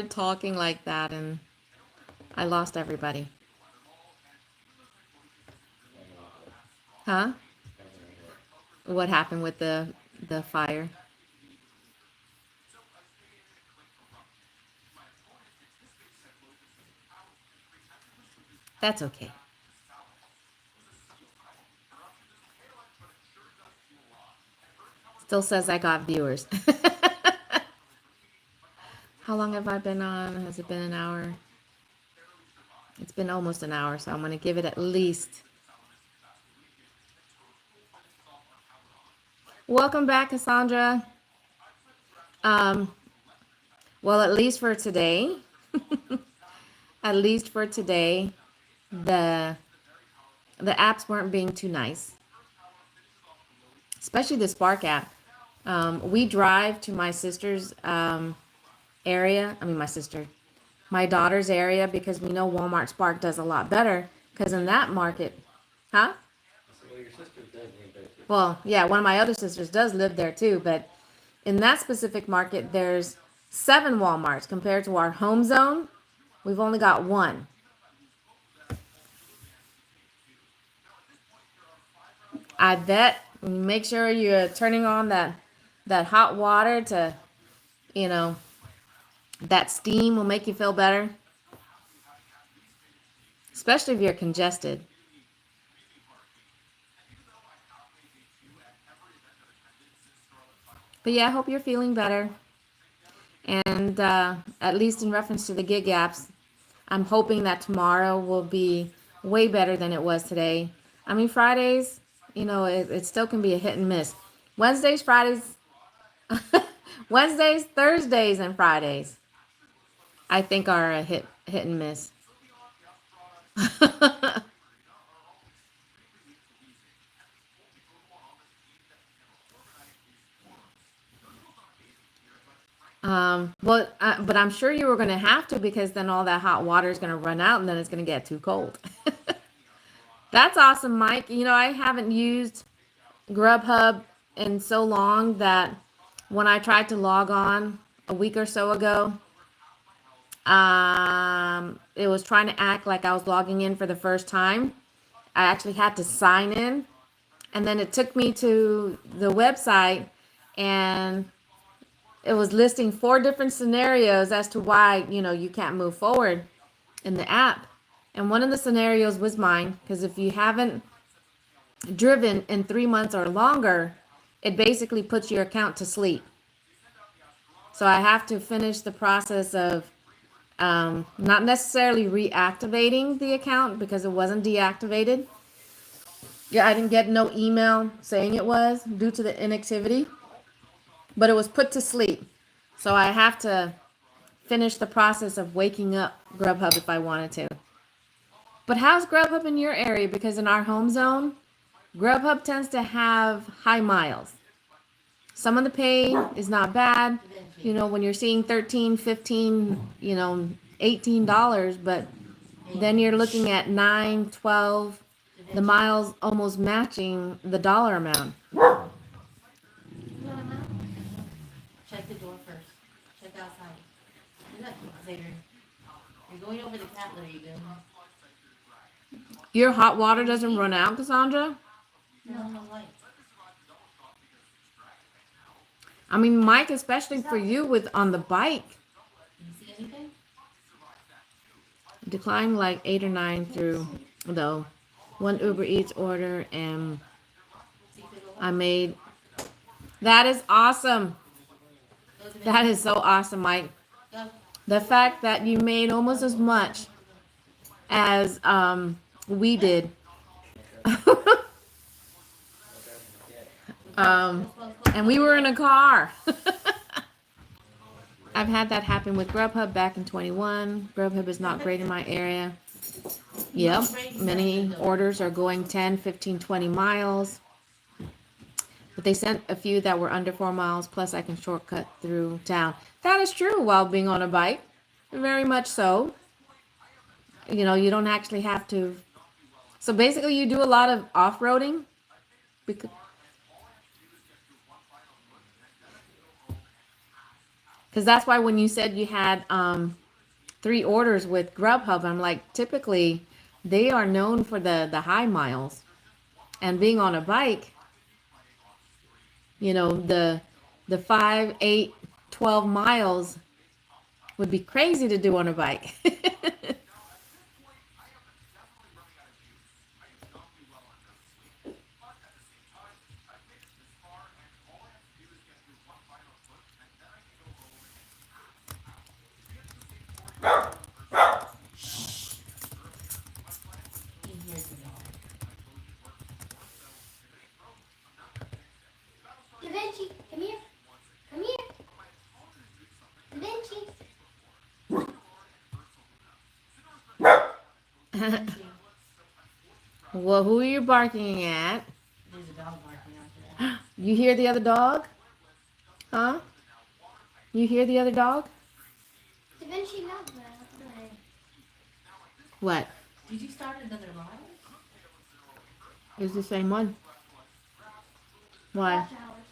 talking like that and I lost everybody. Huh? What happened with the fire? That's okay. Still says I got viewers. How long have I been on? Has it been an hour? It's been almost an hour, so I'm going to give it at least. Welcome back, Cassandra. Well, at least for today, at least for today, the apps weren't being too nice, especially the Spark app. We drive to my sister's area. I mean, my daughter's area, because we know Walmart Spark does a lot better. Because in that market, huh?
So your sister does live there too.
Well, yeah, one of my other sisters does live there too, but in that specific market, there's 7 Walmarts compared to our home zone. We've only got 1. I bet. Make sure you're turning on that hot water to, you know, that steam will make you feel better. Especially if you're congested. But yeah, I hope you're feeling better. And at least in reference to the gig apps, I'm hoping that tomorrow will be way better than it was today. I mean, Fridays, you know, it still can be a hit and miss. Wednesdays, Fridays, Wednesdays, Thursdays, and Fridays, I think are a hit and miss. But I'm sure you were going to have to, because then all that hot water is going to run out and then it's going to get too cold. That's awesome, Mike. You know, I haven't used Grubhub in so long that when I tried to log on a week or so ago, it was trying to act like I was logging in for the first time. I actually had to sign in, and then it took me to the website, and it was listing 4 different scenarios as to why, you know, you can't move forward in the app. And one of the scenarios was mine, because if you haven't driven in 3 months or longer, it basically puts your account to sleep. So I have to finish the process of not necessarily reactivating the account, because it wasn't deactivated, Yeah, I didn't get no email saying it was due to the inactivity, but it was put to sleep. So I have to finish the process of waking up Grubhub if I wanted to. But how's Grubhub in your area? Because in our home zone, Grubhub tends to have high miles. Some of the pay is not bad. You know, when you're seeing 13, 15, $18, but then you're looking at 9, 12, the miles almost matching the dollar amount.
You want them out?
Check the door first. Check outside. You're not later. You're going over the cat litter, you doing?
Your hot water doesn't run out, Cassandra?
No light.
I mean, Mike, especially for you with on the bike,
You see anything?
declined like 8 or 9 through though one Uber Eats order, and
See if it'll
I made. That is awesome.
go to the
That is so awesome, Mike.
go.
The fact that you made almost as much as we did. And we were in a car. I've had that happen with Grubhub back in 21. Grubhub is not great in my area. Yep, many orders are going 10, 15, 20 miles. But they sent a few that were under 4 miles, plus I can shortcut through town. That is true while being on a bike. Very much so. You know, you don't actually have to. So basically, you do a lot of off-roading. Because that's why when you said you had 3 orders with Grubhub, I'm like, typically they are known for the high miles. And being on a bike, you know, the 5, 8, 12 miles would be crazy to do on a bike.
He hears the dog.
Da Vinci, come here. Come here. Da Vinci.
Well, who are you barking at?
There's a dog barking after that.
You hear the other dog? Huh? You hear the other dog?
Da Vinci, not that. Right.
What?
Did you start another live?
It's the same one. Why?
Watch hours.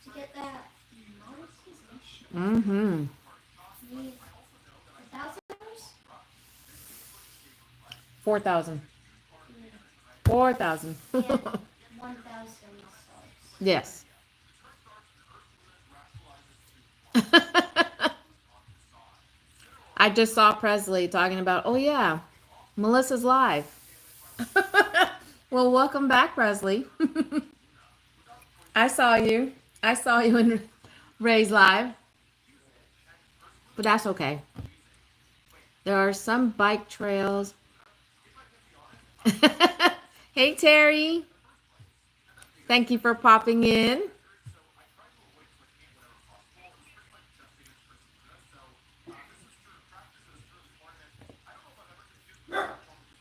To get that monetization,
Mm-hmm.
you need 1,000 hours?
4,000. 4,000.
And 1,000 subs.
Yes. I just saw Presley talking about, oh yeah, Melissa's live. Well, welcome back, Presley. I saw you. I saw you in Ray's live. But that's okay. There are some bike trails. Hey, Terry. Thank you for popping in.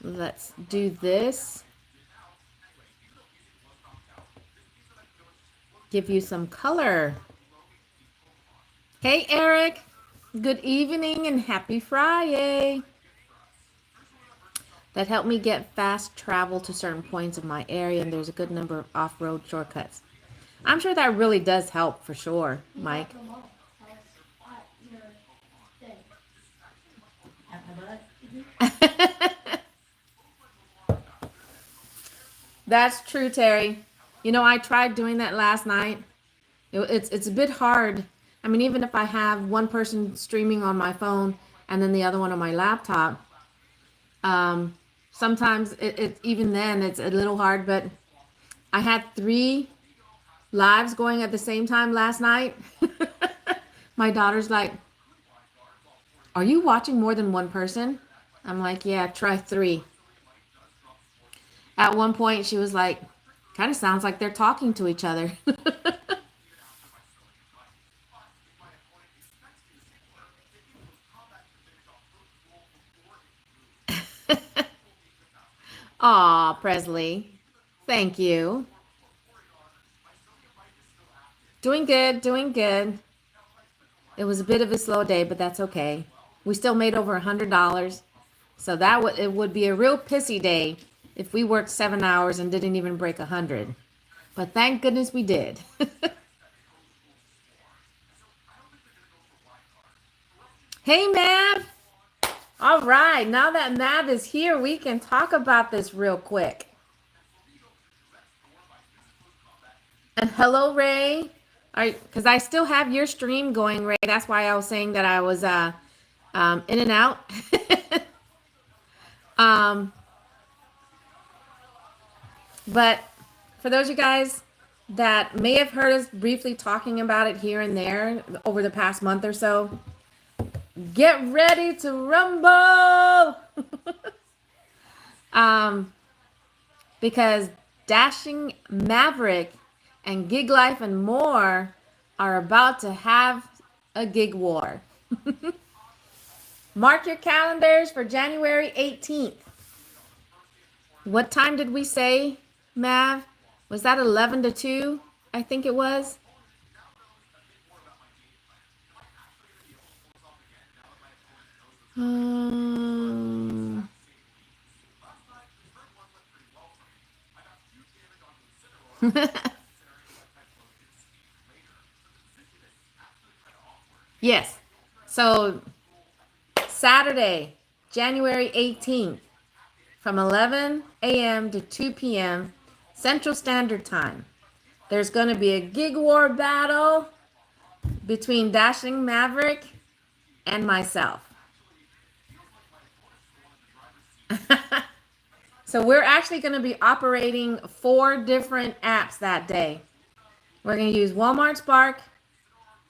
Let's do this. Give you some color. Hey, Eric. Good evening and happy Friday. That helped me get fast travel to certain points of my area, and there's a good number of off-road shortcuts. I'm sure that really does help for sure, Mike.
Come on. Tell us your thing.
At my butt?
That's true, Terry. You know, I tried doing that last night. It's a bit hard. I mean, even if I have one person streaming on my phone and then the other one on my laptop, sometimes even then it's a little hard. But I had 3 lives going at the same time last night. My daughter's like, "Are you watching more than one person?" I'm like, "Yeah, try 3." At one point, she was like, kind of sounds like they're talking to each other. Aw, Presley. Thank you. Doing good, doing good. It was a bit of a slow day, but that's okay. We still made over $100. So that would it would be a real pissy day if we worked 7 hours and didn't even break 100. But thank goodness we did. Hey, Mav. All right, now that Mav is here, we can talk about this real quick. And hello, Ray. Because I still have your stream going, Ray. That's why I was saying that I was in and out. But for those of you guys that may have heard us briefly talking about it here and there over the past month or so, get ready to rumble. Because Dashing Maverick and Gig Life and more are about to have a gig war. Mark your calendars for January 18th. What time did we say, Mav? Was that 11 to 2? I think it was. Yes. So Saturday, January 18th, from 11 a.m. to 2 p.m. Central Standard Time. There's going to be a gig war battle between Dashing Maverick and myself. So we're actually going to be operating 4 different apps that day. We're going to use Walmart Spark,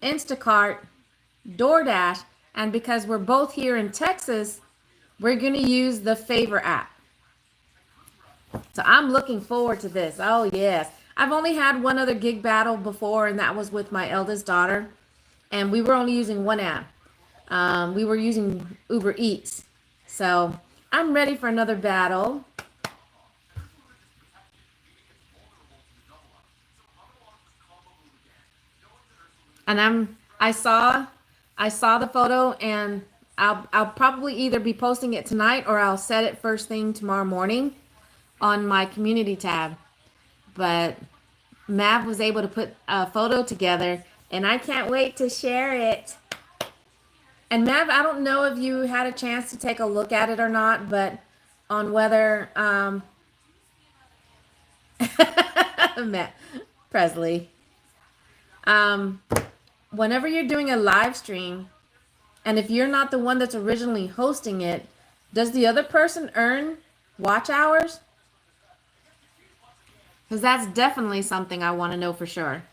Instacart, DoorDash, and because we're both here in Texas, we're going to use the Favor app. So I'm looking forward to this. Oh, yes. I've only had one other gig battle before, and that was with my eldest daughter. And we were only using one app. We were using Uber Eats. So I'm ready for another battle. And I saw the photo, and I'll probably either be posting it tonight or I'll set it first thing tomorrow morning on my community tab. But Mav was able to put a photo together, and I can't wait to share it. And Mav, I don't know if you had a chance to take a look at it or not, but on whether Matt Presley. Whenever you're doing a live stream, and if you're not the one that's originally hosting it, does the other person earn watch hours? Because that's definitely something I want to know for sure.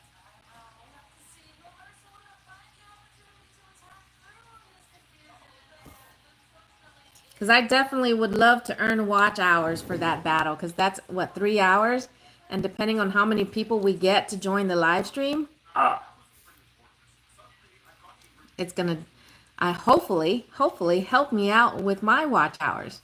Because I definitely would love to earn watch hours for that battle, because that's, what, 3 hours? And depending on how many people we get to join the live stream, it's going to hopefully help me out with my watch hours.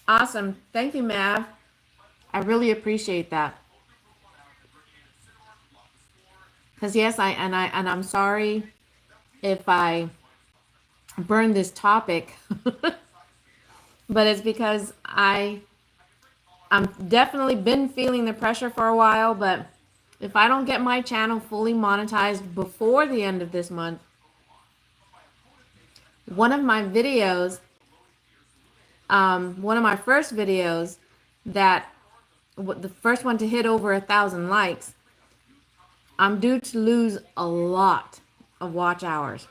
Awesome. Thank you, Mav. I really appreciate that. Because yes, I'm sorry if I burned this topic, but it's because I'm definitely been feeling the pressure for a while. But if I don't get my channel fully monetized before the end of this month, one of my videos, one of my first videos that the first one to hit over 1,000 likes, I'm due to lose a lot of watch hours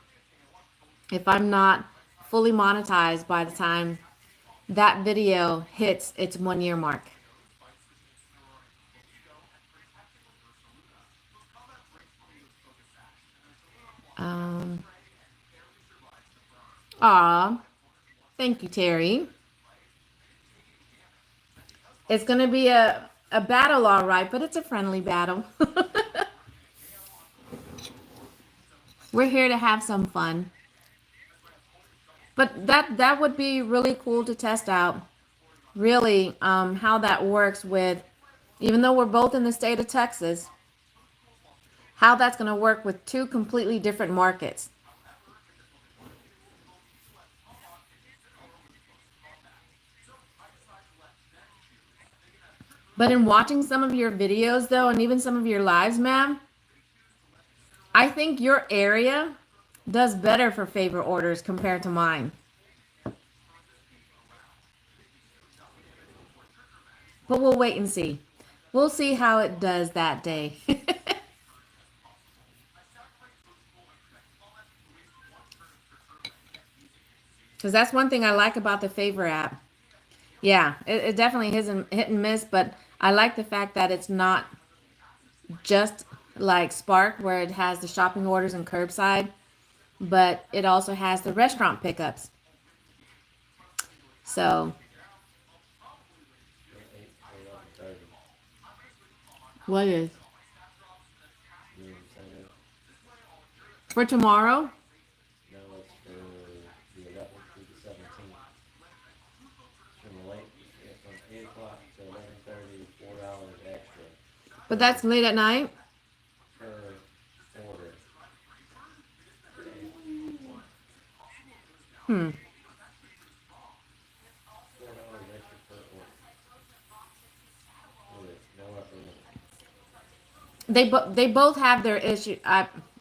if I'm not fully monetized by the time that video hits its 1 year mark. Um, aw, thank you, Terry. It's going to be a battle, all right, but it's a friendly battle. We're here to have some fun. But that would be really cool to test out, really, how that works with, even though we're both in the state of Texas, how that's going to work with two completely different markets. But in watching some of your videos, though, and even some of your lives, ma'am, I think your area does better for favor orders compared to mine. But we'll wait and see. We'll see how it does that day. Because that's one thing I like about the Favor app. Yeah, it definitely is a hit and miss, but I like the fact that it's not just like Spark, where it has the shopping orders and curbside, but it also has the restaurant pickups. So,
11:30.
what is
You know what I'm saying?
for tomorrow?
No, it's for the 11th through the 17th. From late, from 8 o'clock to 11:30, $4 extra
But that's late at night.
per order.
Hmm.
$4 extra per order. With no upper limit.
They both have their issue.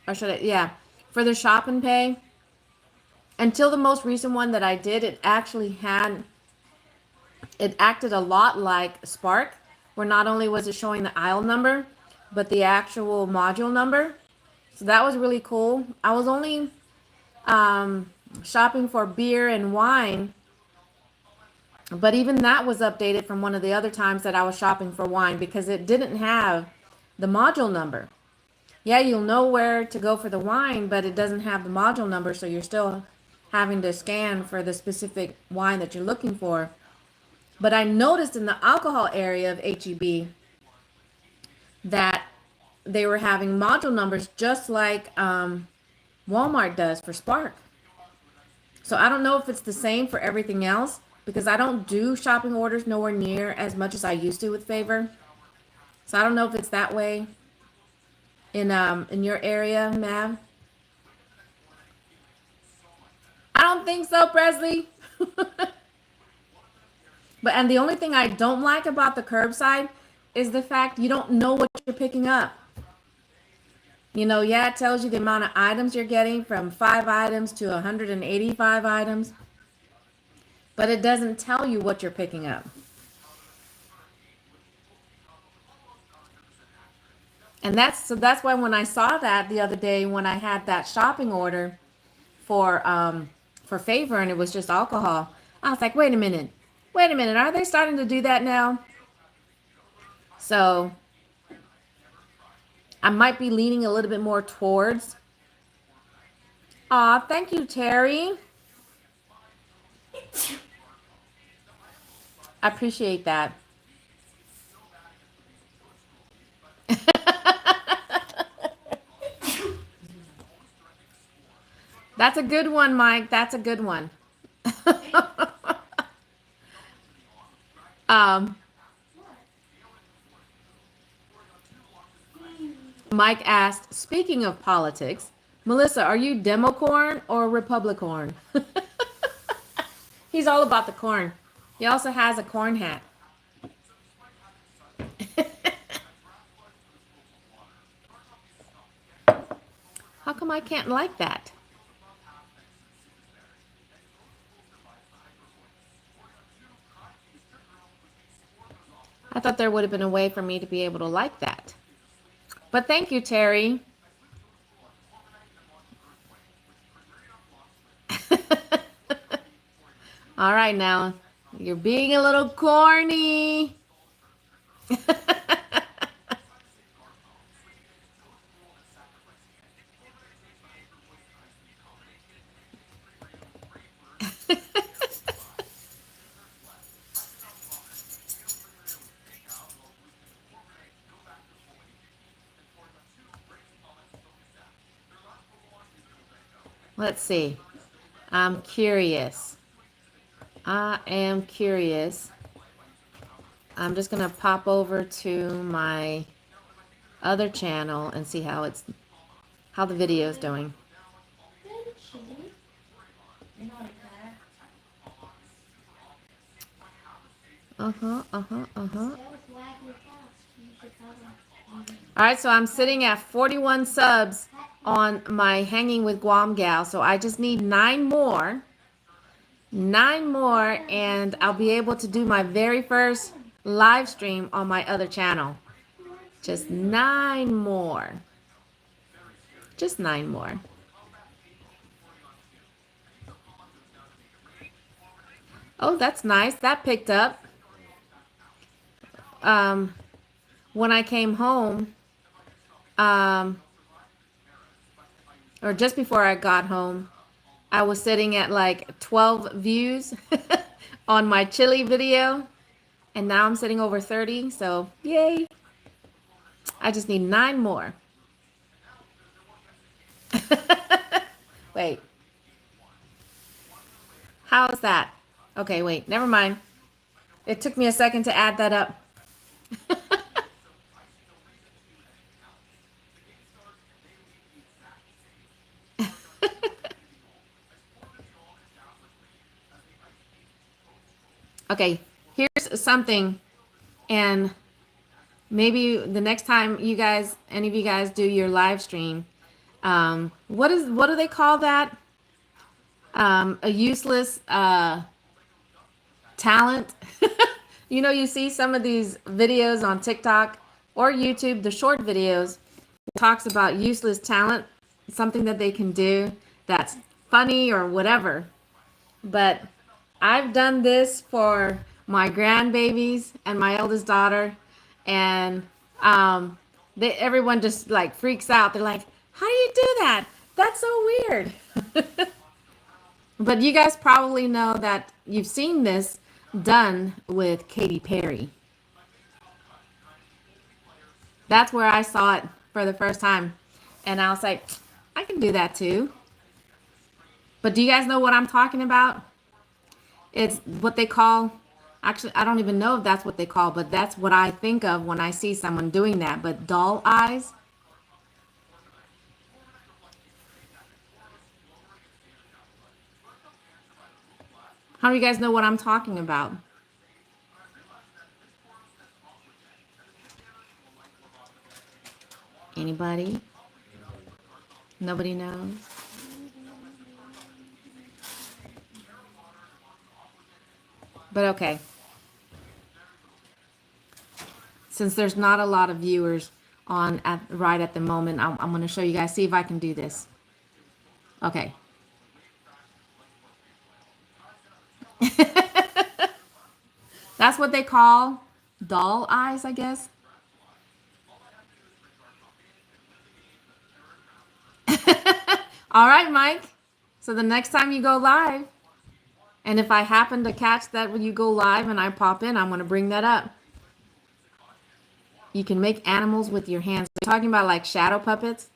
Or should I? Yeah, for the shop and pay. Until the most recent one that I did, it acted a lot like Spark, where not only was it showing the aisle number, but the actual module number. So that was really cool. I was only shopping for beer and wine, but even that was updated from one of the other times that I was shopping for wine because it didn't have the module number. Yeah, you'll know where to go for the wine, but it doesn't have the module number, so you're still having to scan for the specific wine that you're looking for. But I noticed in the alcohol area of HEB that they were having module numbers just like Walmart does for Spark. So I don't know if it's the same for everything else because I don't do shopping orders nowhere near as much as I used to with Favor. So I don't know if it's that way in your area, Mav. I don't think so, Presley. And the only thing I don't like about the curbside is the fact you don't know what you're picking up. You know, yeah, it tells you the amount of items you're getting from 5 items to 185 items, but it doesn't tell you what you're picking up. And that's why when I saw that the other day when I had that shopping order for Favor and it was just alcohol, I was like, wait a minute, are they starting to do that now? So I might be leaning a little bit more towards. Aw, thank you, Terry. I appreciate that. That's a good one, Mike. That's a good one. Mike asked, speaking of politics, Melissa, are you Democorn or Republicorn? He's all about the corn. He also has a corn hat. How come I can't like that? I thought there would have been a way for me to be able to like that. But thank you, Terry. All right, now. You're being a little corny. Let's see. I'm curious. I am curious. I'm just gonna pop over to my other channel and see how the video is doing.
Good chili.
You know what cat?
That was wagging fast. You should tell them.
All right, so I'm sitting at 41 subs on my Hanging with Guam Gal. So I just need 9 more. 9 more, and I'll be able to do my very first live stream on my other channel. Just 9 more. Just 9 more. Oh, that's nice. That picked up. When I came home, or just before I got home, I was sitting at like 12 views on my chili video, and now I'm sitting over 30, so yay. I just need 9 more. Wait. How's that? Okay, wait, never mind. It took me a second to add that up. Okay, here's something, and maybe the next time you guys, any of you guys do your live stream, what do they call that? A useless talent. You know, you see some of these videos on TikTok or YouTube, the short videos, talks about useless talent, something that they can do that's funny or whatever. But I've done this for my grandbabies and my eldest daughter, and everyone just like freaks out. They're like, "How do you do that? That's so weird." But you guys probably know that you've seen this done with Katy Perry. That's where I saw it for the first time, and I was like, I can do that too. But do you guys know what I'm talking about? It's what they call, actually, I don't even know if that's what they call, but that's what I think of when I see someone doing that. But doll eyes. How do you guys know what I'm talking about? Anybody? Nobody knows? But okay. Since there's not a lot of viewers on right at the moment, I'm going to show you guys, see if I can do this. Okay. That's what they call doll eyes, I guess. All right, Mike. So the next time you go live, and if I happen to catch that when you go live and I pop in, I'm going to bring that up. You can make animals with your hands. Are you talking about like shadow puppets?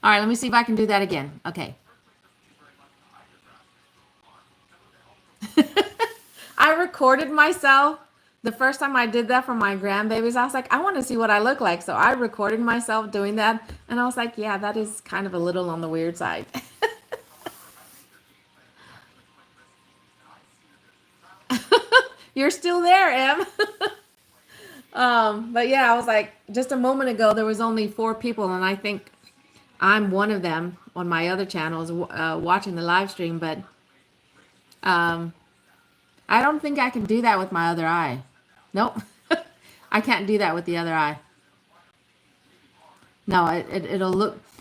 All right, let me see if I can do that again. Okay. I recorded myself. The first time I did that for my grandbabies, I was like, I want to see what I look like. So I recorded myself doing that. And I was like, yeah, that is kind of a little on the weird side. You're still there, Em. But yeah, I was like, just a moment ago, there was only 4 people. And I think I'm one of them on my other channels watching the live stream. But I don't think I can do that with my other eye. Nope. I can't do that with the other eye. No, it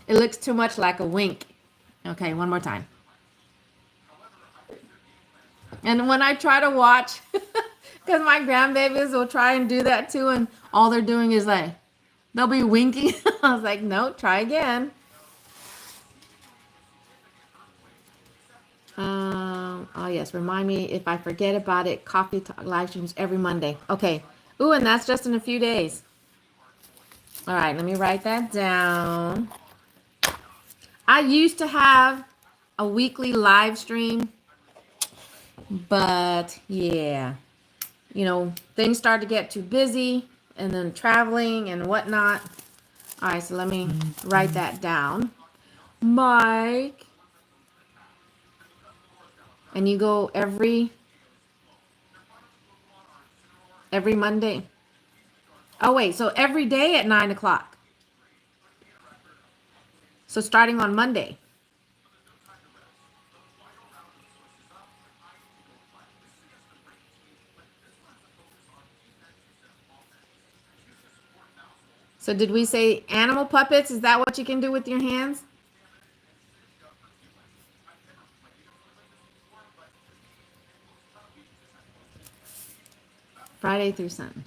looks too much like a wink. Okay, one more time. And when I try to watch, because my grandbabies will try and do that too, and all they're doing is like, they'll be winking. I was like, no, try again. Oh yes, remind me if I forget about it. Coffee talk live streams every Monday. Okay. Ooh, and that's just in a few days. All right, let me write that down. I used to have a weekly live stream, but yeah, things started to get too busy and then traveling and whatnot. All right, so let me write that down. Mike. And you go every Monday. Oh wait, so every day at 9 o'clock. So starting on Monday. So did we say animal puppets? Is that what you can do with your hands? Friday through Sunday.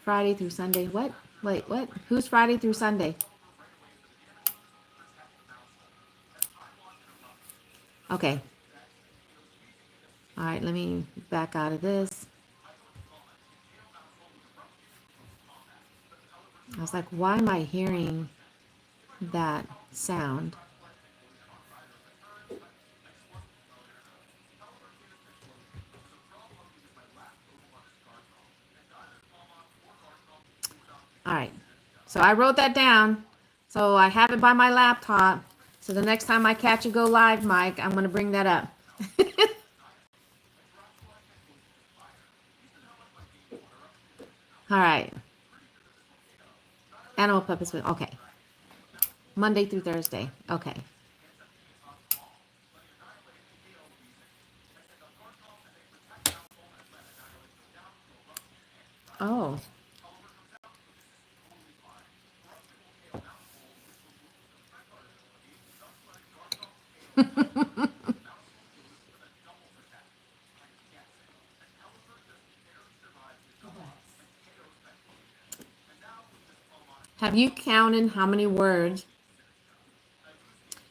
Friday through Sunday. What? Wait, what? Who's Friday through Sunday? Okay. All right, let me back out of this. I was like, why am I hearing that sound? All right. So I wrote that down. So I have it by my laptop. So the next time I catch you go live, Mike, I'm going to bring that up. All right. Animal puppets. Okay. Monday through Thursday. Okay. Oh. Have you counted how many words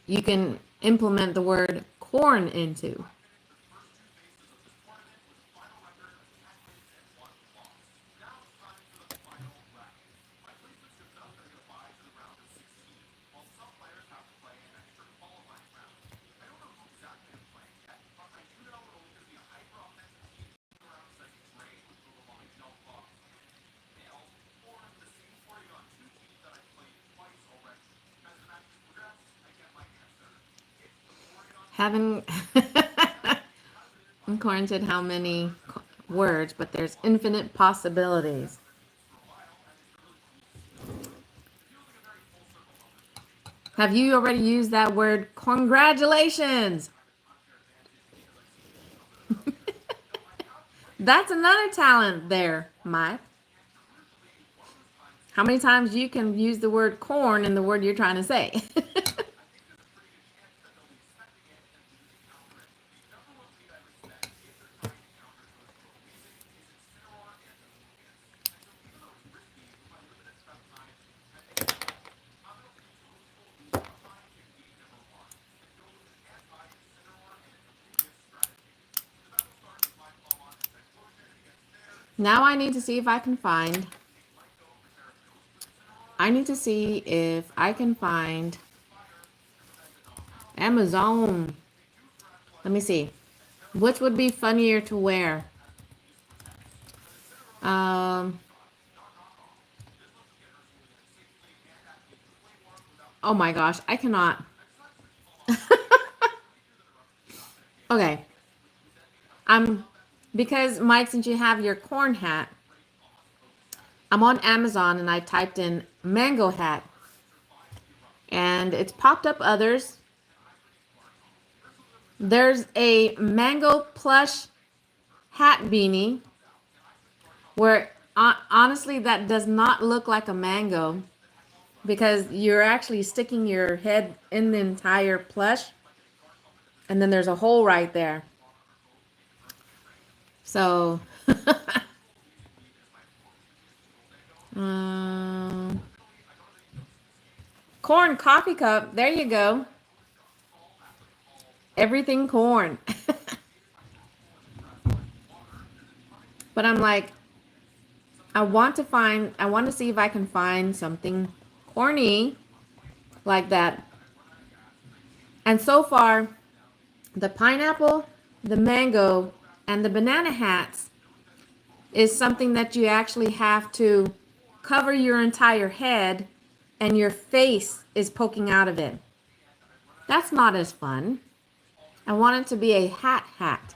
you can implement the word corn into? Haven't counted how many words, but there's infinite possibilities. Have you already used that word congratulations? That's another talent there, Mike. How many times you can use the word corn in the word you're trying to say? Now I need to see if I can find. I need to see if I can find Amazon. Let me see. Which would be funnier to wear? Oh my gosh, I cannot. Okay. Because Mike, since you have your corn hat, I'm on Amazon and I typed in mango hat. And it's popped up others. There's a mango plush hat beanie where honestly that does not look like a mango because you're actually sticking your head in the entire plush and then there's a hole right there. So corn coffee cup, there you go. Everything corn. But I'm like, I want to see if I can find something corny like that. And so far, the pineapple, the mango, and the banana hats is something that you actually have to cover your entire head and your face is poking out of it. That's not as fun. I want it to be a hat.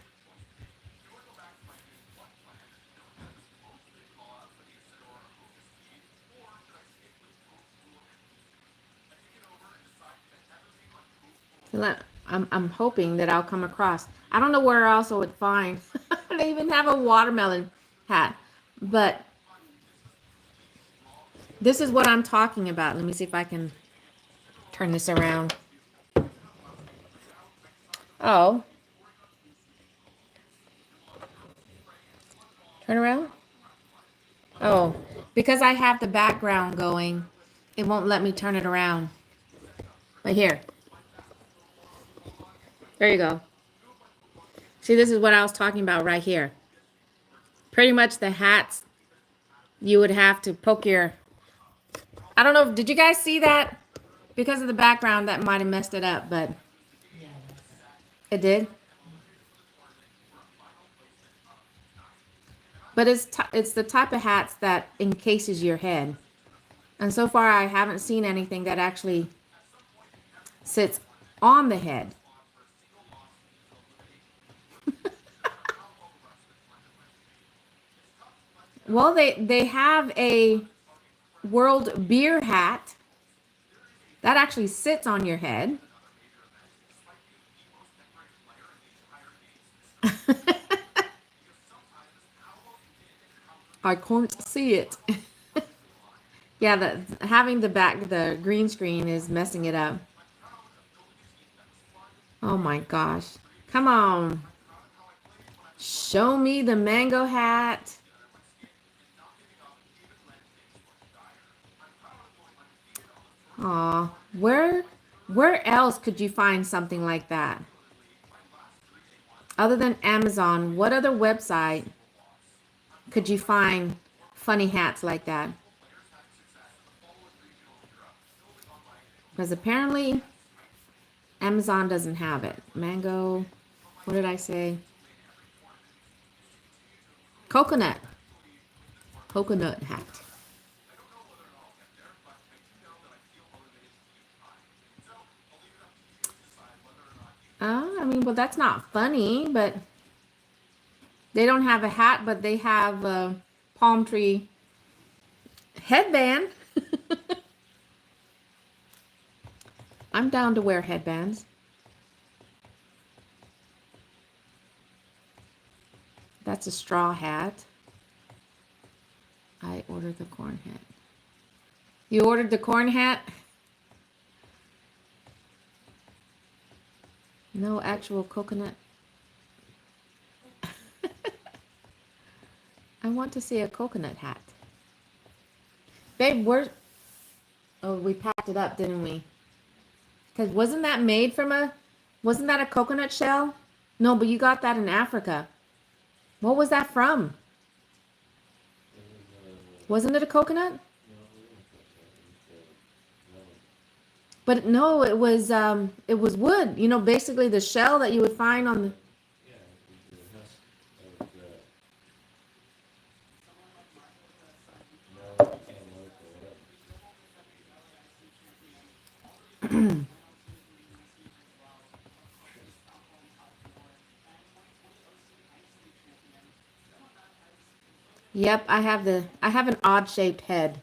I'm hoping that I'll come across. I don't know where else I would find. They even have a watermelon hat. But this is what I'm talking about. Let me see if I can turn this around. Oh. Turn around. Oh, because I have the background going, it won't let me turn it around. Right here. There you go. See, this is what I was talking about right here. Pretty much the hats, you would have to poke your... I don't know, did you guys see that? Because of the background, that might have messed it up, but
Yeah.
it did. But it's the type of hats that encases your head. And so far, I haven't seen anything that actually sits on the head. Well, they have a world beer hat that actually sits on your head. I can't see it. Yeah, having the green screen is messing it up. Oh my gosh. Come on. Show me the mango hat. Aw, where else could you find something like that? Other than Amazon, what other website could you find funny hats like that? Because apparently Amazon doesn't have it. Mango, what did I say? Coconut hat. I mean, well, that's not funny, but they don't have a hat, but they have a palm tree headband. I'm down to wear headbands. That's a straw hat. I ordered the corn hat. You ordered the corn hat? No actual coconut. I want to see a coconut hat. Babe, where... Oh, we packed it up, didn't we? Because wasn't that made from a... Wasn't that a coconut shell? No, but you got that in Africa. What was that from? Wasn't it a coconut? But no, it was wood. You know, basically the shell that you would find on the... Yep, I have an odd shaped head.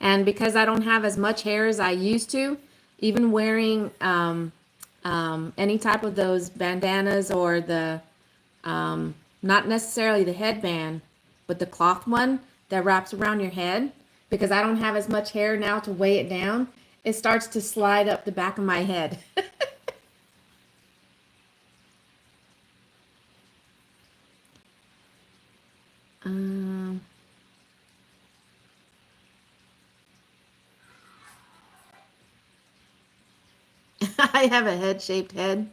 And because I don't have as much hair as I used to, even wearing any type of those bandanas or the, not necessarily the headband, but the cloth one that wraps around your head, because I don't have as much hair now to weigh it down, it starts to slide up the back of my head. um, I have a head-shaped head.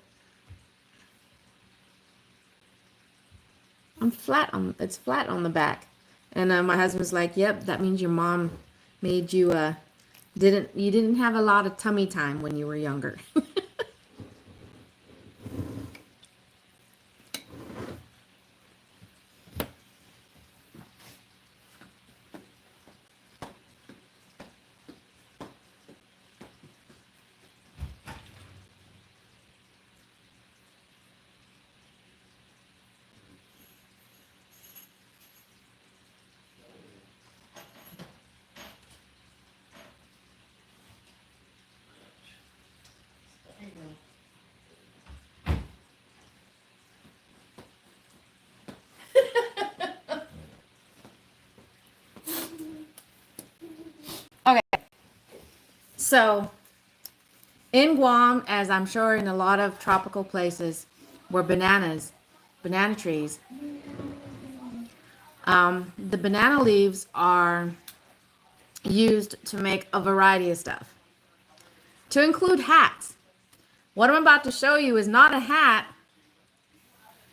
It's flat on the back. And my husband's like, yep, that means your mom made you, you didn't have a lot of tummy time when you were younger.
There you go.
So, in Guam, as I'm sure in a lot of tropical places, were banana trees. The banana leaves are used to make a variety of stuff, to include hats. What I'm about to show you is not a hat,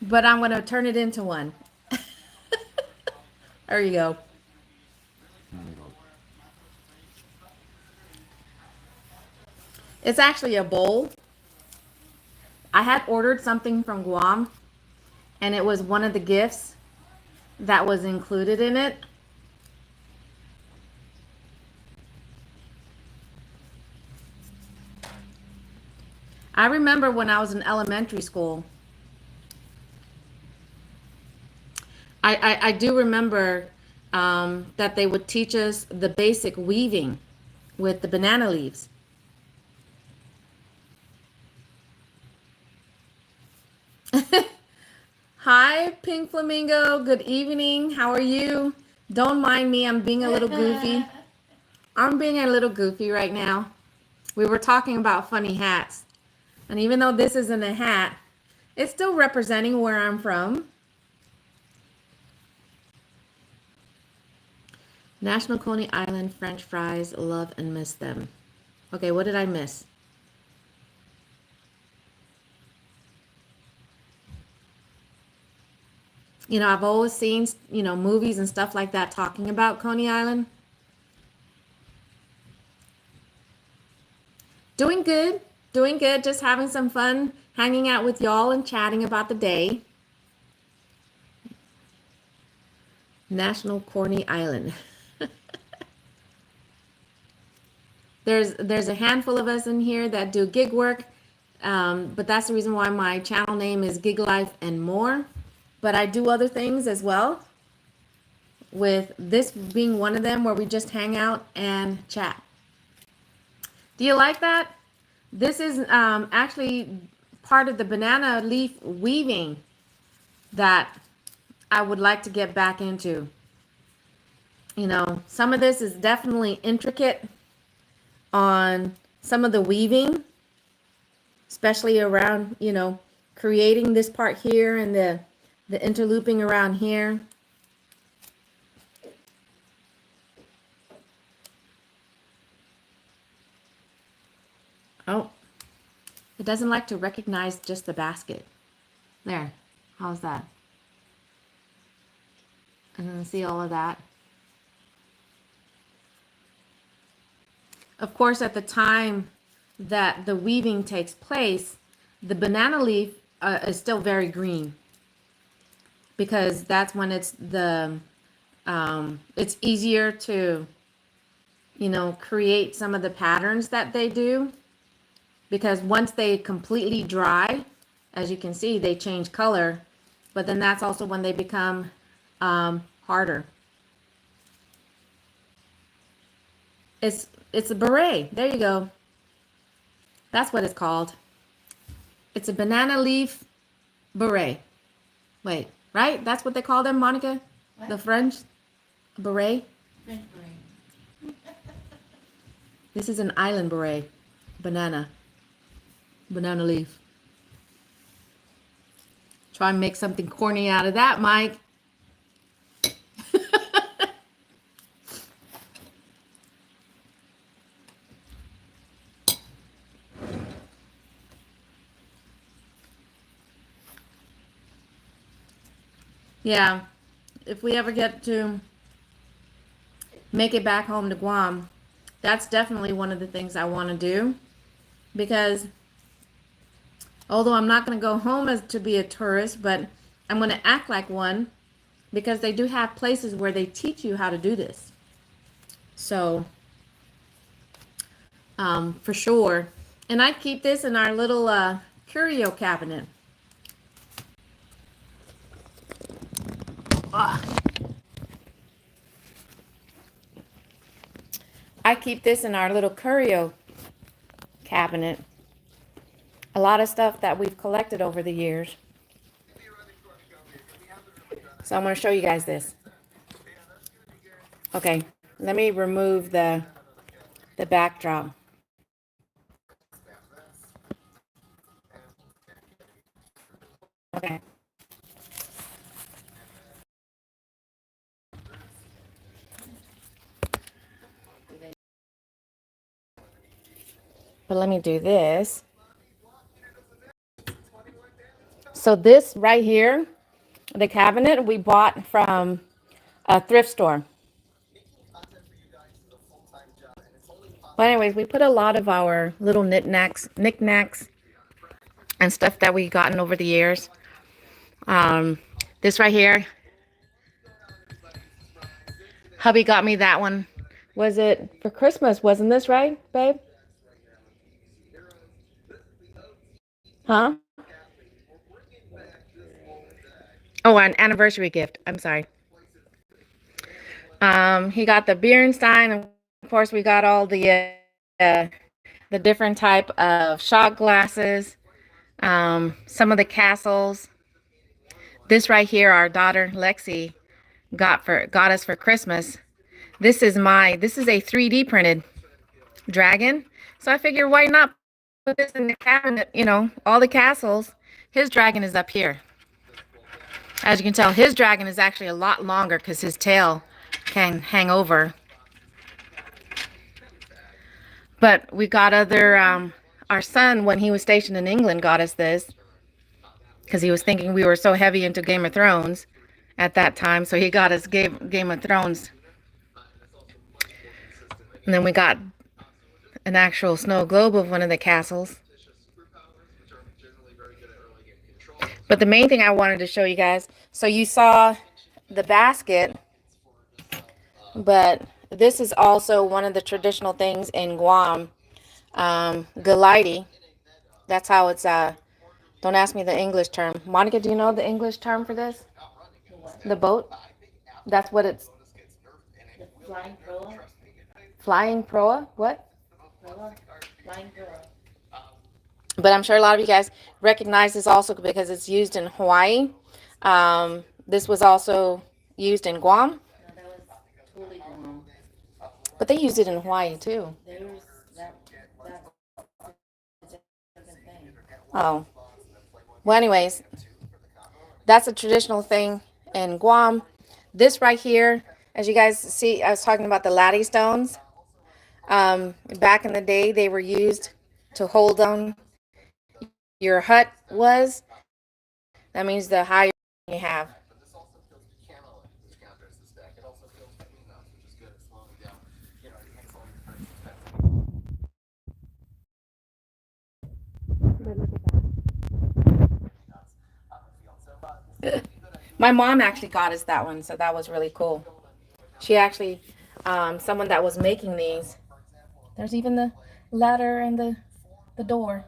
but I'm going to turn it into one. There you go. It's actually a bowl. I had ordered something from Guam, and it was one of the gifts that was included in it. I remember when I was in elementary school, I do remember that they would teach us the basic weaving with the banana leaves. Hi, Pink Flamingo. Good evening. How are you? Don't mind me. I'm being a little goofy. I'm being a little goofy right now. We were talking about funny hats. And even though this isn't a hat, it's still representing where I'm from. National Coney Island French fries. Love and miss them. Okay, what did I miss? You know, I've always seen, movies and stuff like that talking about Coney Island. Doing good. Doing good. Just having some fun hanging out with y'all and chatting about the day. National Coney Island. There's a handful of us in here that do gig work, but that's the reason why my channel name is Gig Life and More. But I do other things as well, with this being one of them where we just hang out and chat. Do you like that? This is actually part of the banana leaf weaving that I would like to get back into. You know, some of this is definitely intricate on some of the weaving, especially around, creating this part here and the interlooping around here. Oh, it doesn't like to recognize just the basket. There, how's that? And then see all of that. Of course, at the time that the weaving takes place, the banana leaf is still very green, because that's when it's it's easier to, create some of the patterns that they do, because once they completely dry, as you can see, they change color, but then that's also when they become harder. It's a beret. There you go. That's what it's called. It's a banana leaf beret. Wait, right? That's what they call them, Monica?
What?
The French beret?
French brain.
This is an island beret. Banana leaf. Try and make something corny out of that, Mike. Yeah, if we ever get to make it back home to Guam, that's definitely one of the things I want to do, because although I'm not going to go home as to be a tourist, but I'm going to act like one, because they do have places where they teach you how to do this. So, for sure. And I keep this in our little curio cabinet. Ah. I keep this in our little curio cabinet. A lot of stuff that we've collected over the years. So I'm going to show you guys this. Okay, let me remove the backdrop. Okay. But let me do this. So this right here, the cabinet we bought from a thrift store. But anyways, we put a lot of our little knickknacks, and stuff that we've gotten over the years. This right here, hubby got me that one. Was it for Christmas? Wasn't this right, babe? Huh? Oh, an anniversary gift. I'm sorry. He got the Bernstein. Of course, we got all the different type of shot glasses. Some of the castles. This right here, our daughter Lexi got us for Christmas. This is a 3D printed dragon. So I figured, why not put this in the cabinet? You know, all the castles. His dragon is up here. As you can tell, his dragon is actually a lot longer because his tail can hang over. But we got our son, when he was stationed in England, got us this because he was thinking we were so heavy into Game of Thrones at that time. So he got us Game of Thrones. And then we got an actual snow globe of one of the castles. But the main thing I wanted to show you guys, so you saw the basket, but this is also one of the traditional things in Guam, Galiti. That's how it's, don't ask me the English term. Monica, do you know the English term for this? The boat? That's what it's.
The flying proa?
Flying proa? What?
Proa? Flying proa.
But I'm sure a lot of you guys recognize this also because it's used in Hawaii. This was also used in Guam.
No, that was totally Guam.
But they used it in Hawaii too.
There's that's a different thing.
Oh. Well, anyways, that's a traditional thing in Guam. This right here, as you guys see, I was talking about the latte stones. Back in the day, they were used to hold on your hut was. That means the higher you have. My mom actually got us that one, so that was really cool. She actually, someone that was making these. There's even the ladder and the door.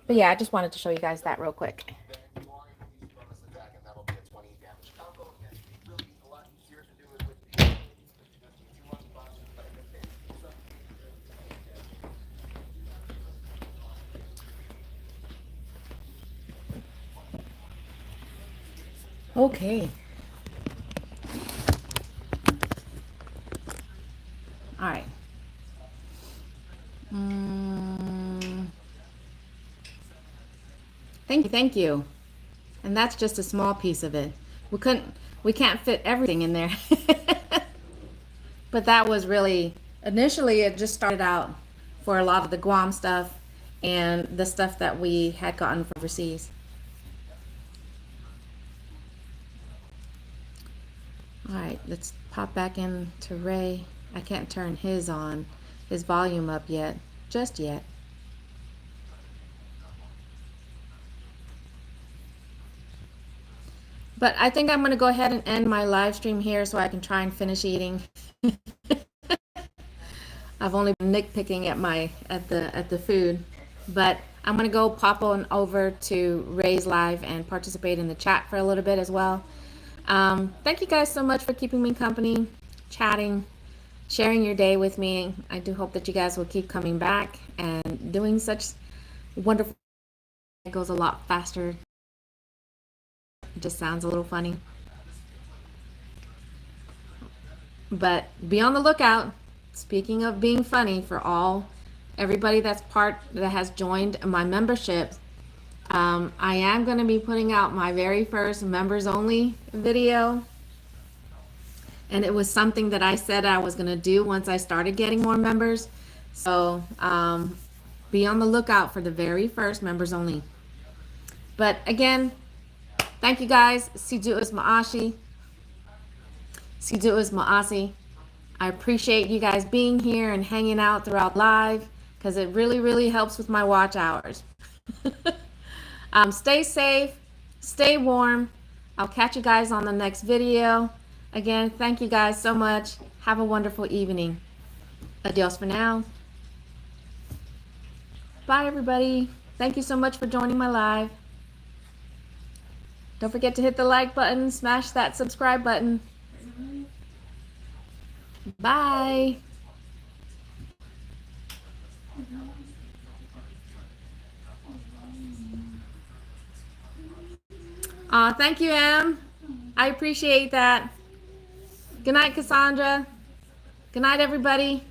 But yeah, I just wanted to show you guys that real quick. Okay. All right. Thank you. And that's just a small piece of it. We can't fit everything in there. But that was really, initially it just started out for a lot of the Guam stuff. and the stuff that we had gotten from overseas. All right, let's pop back into Ray. I can't turn his volume up yet, just yet. But I think I'm going to go ahead and end my live stream here so I can try and finish eating. I've only been nitpicking at the food, but I'm going to go pop on over to Ray's live and participate in the chat for a little bit as well. Thank you guys so much for keeping me company, chatting, sharing your day with me. I do hope that you guys will keep coming back and doing such wonderful. It goes a lot faster. It just sounds a little funny. But be on the lookout. Speaking of being funny, for everybody that has joined my membership, I am going to be putting out my very first members only video. And it was something that I said I was going to do once I started getting more members. So be on the lookout for the very first members only. But again, thank you guys. Sijuu Maashi. Sijuu Maasi. I appreciate you guys being here and hanging out throughout live, because it really, really helps with my watch hours. Stay safe, stay warm. I'll catch you guys on the next video. Again, thank you guys so much. Have a wonderful evening. Adios for now. Bye, everybody. Thank you so much for joining my live. Don't forget to hit the like button, smash that subscribe button. Bye. Thank you, Em. I appreciate that. Good night, Cassandra. Good night, everybody.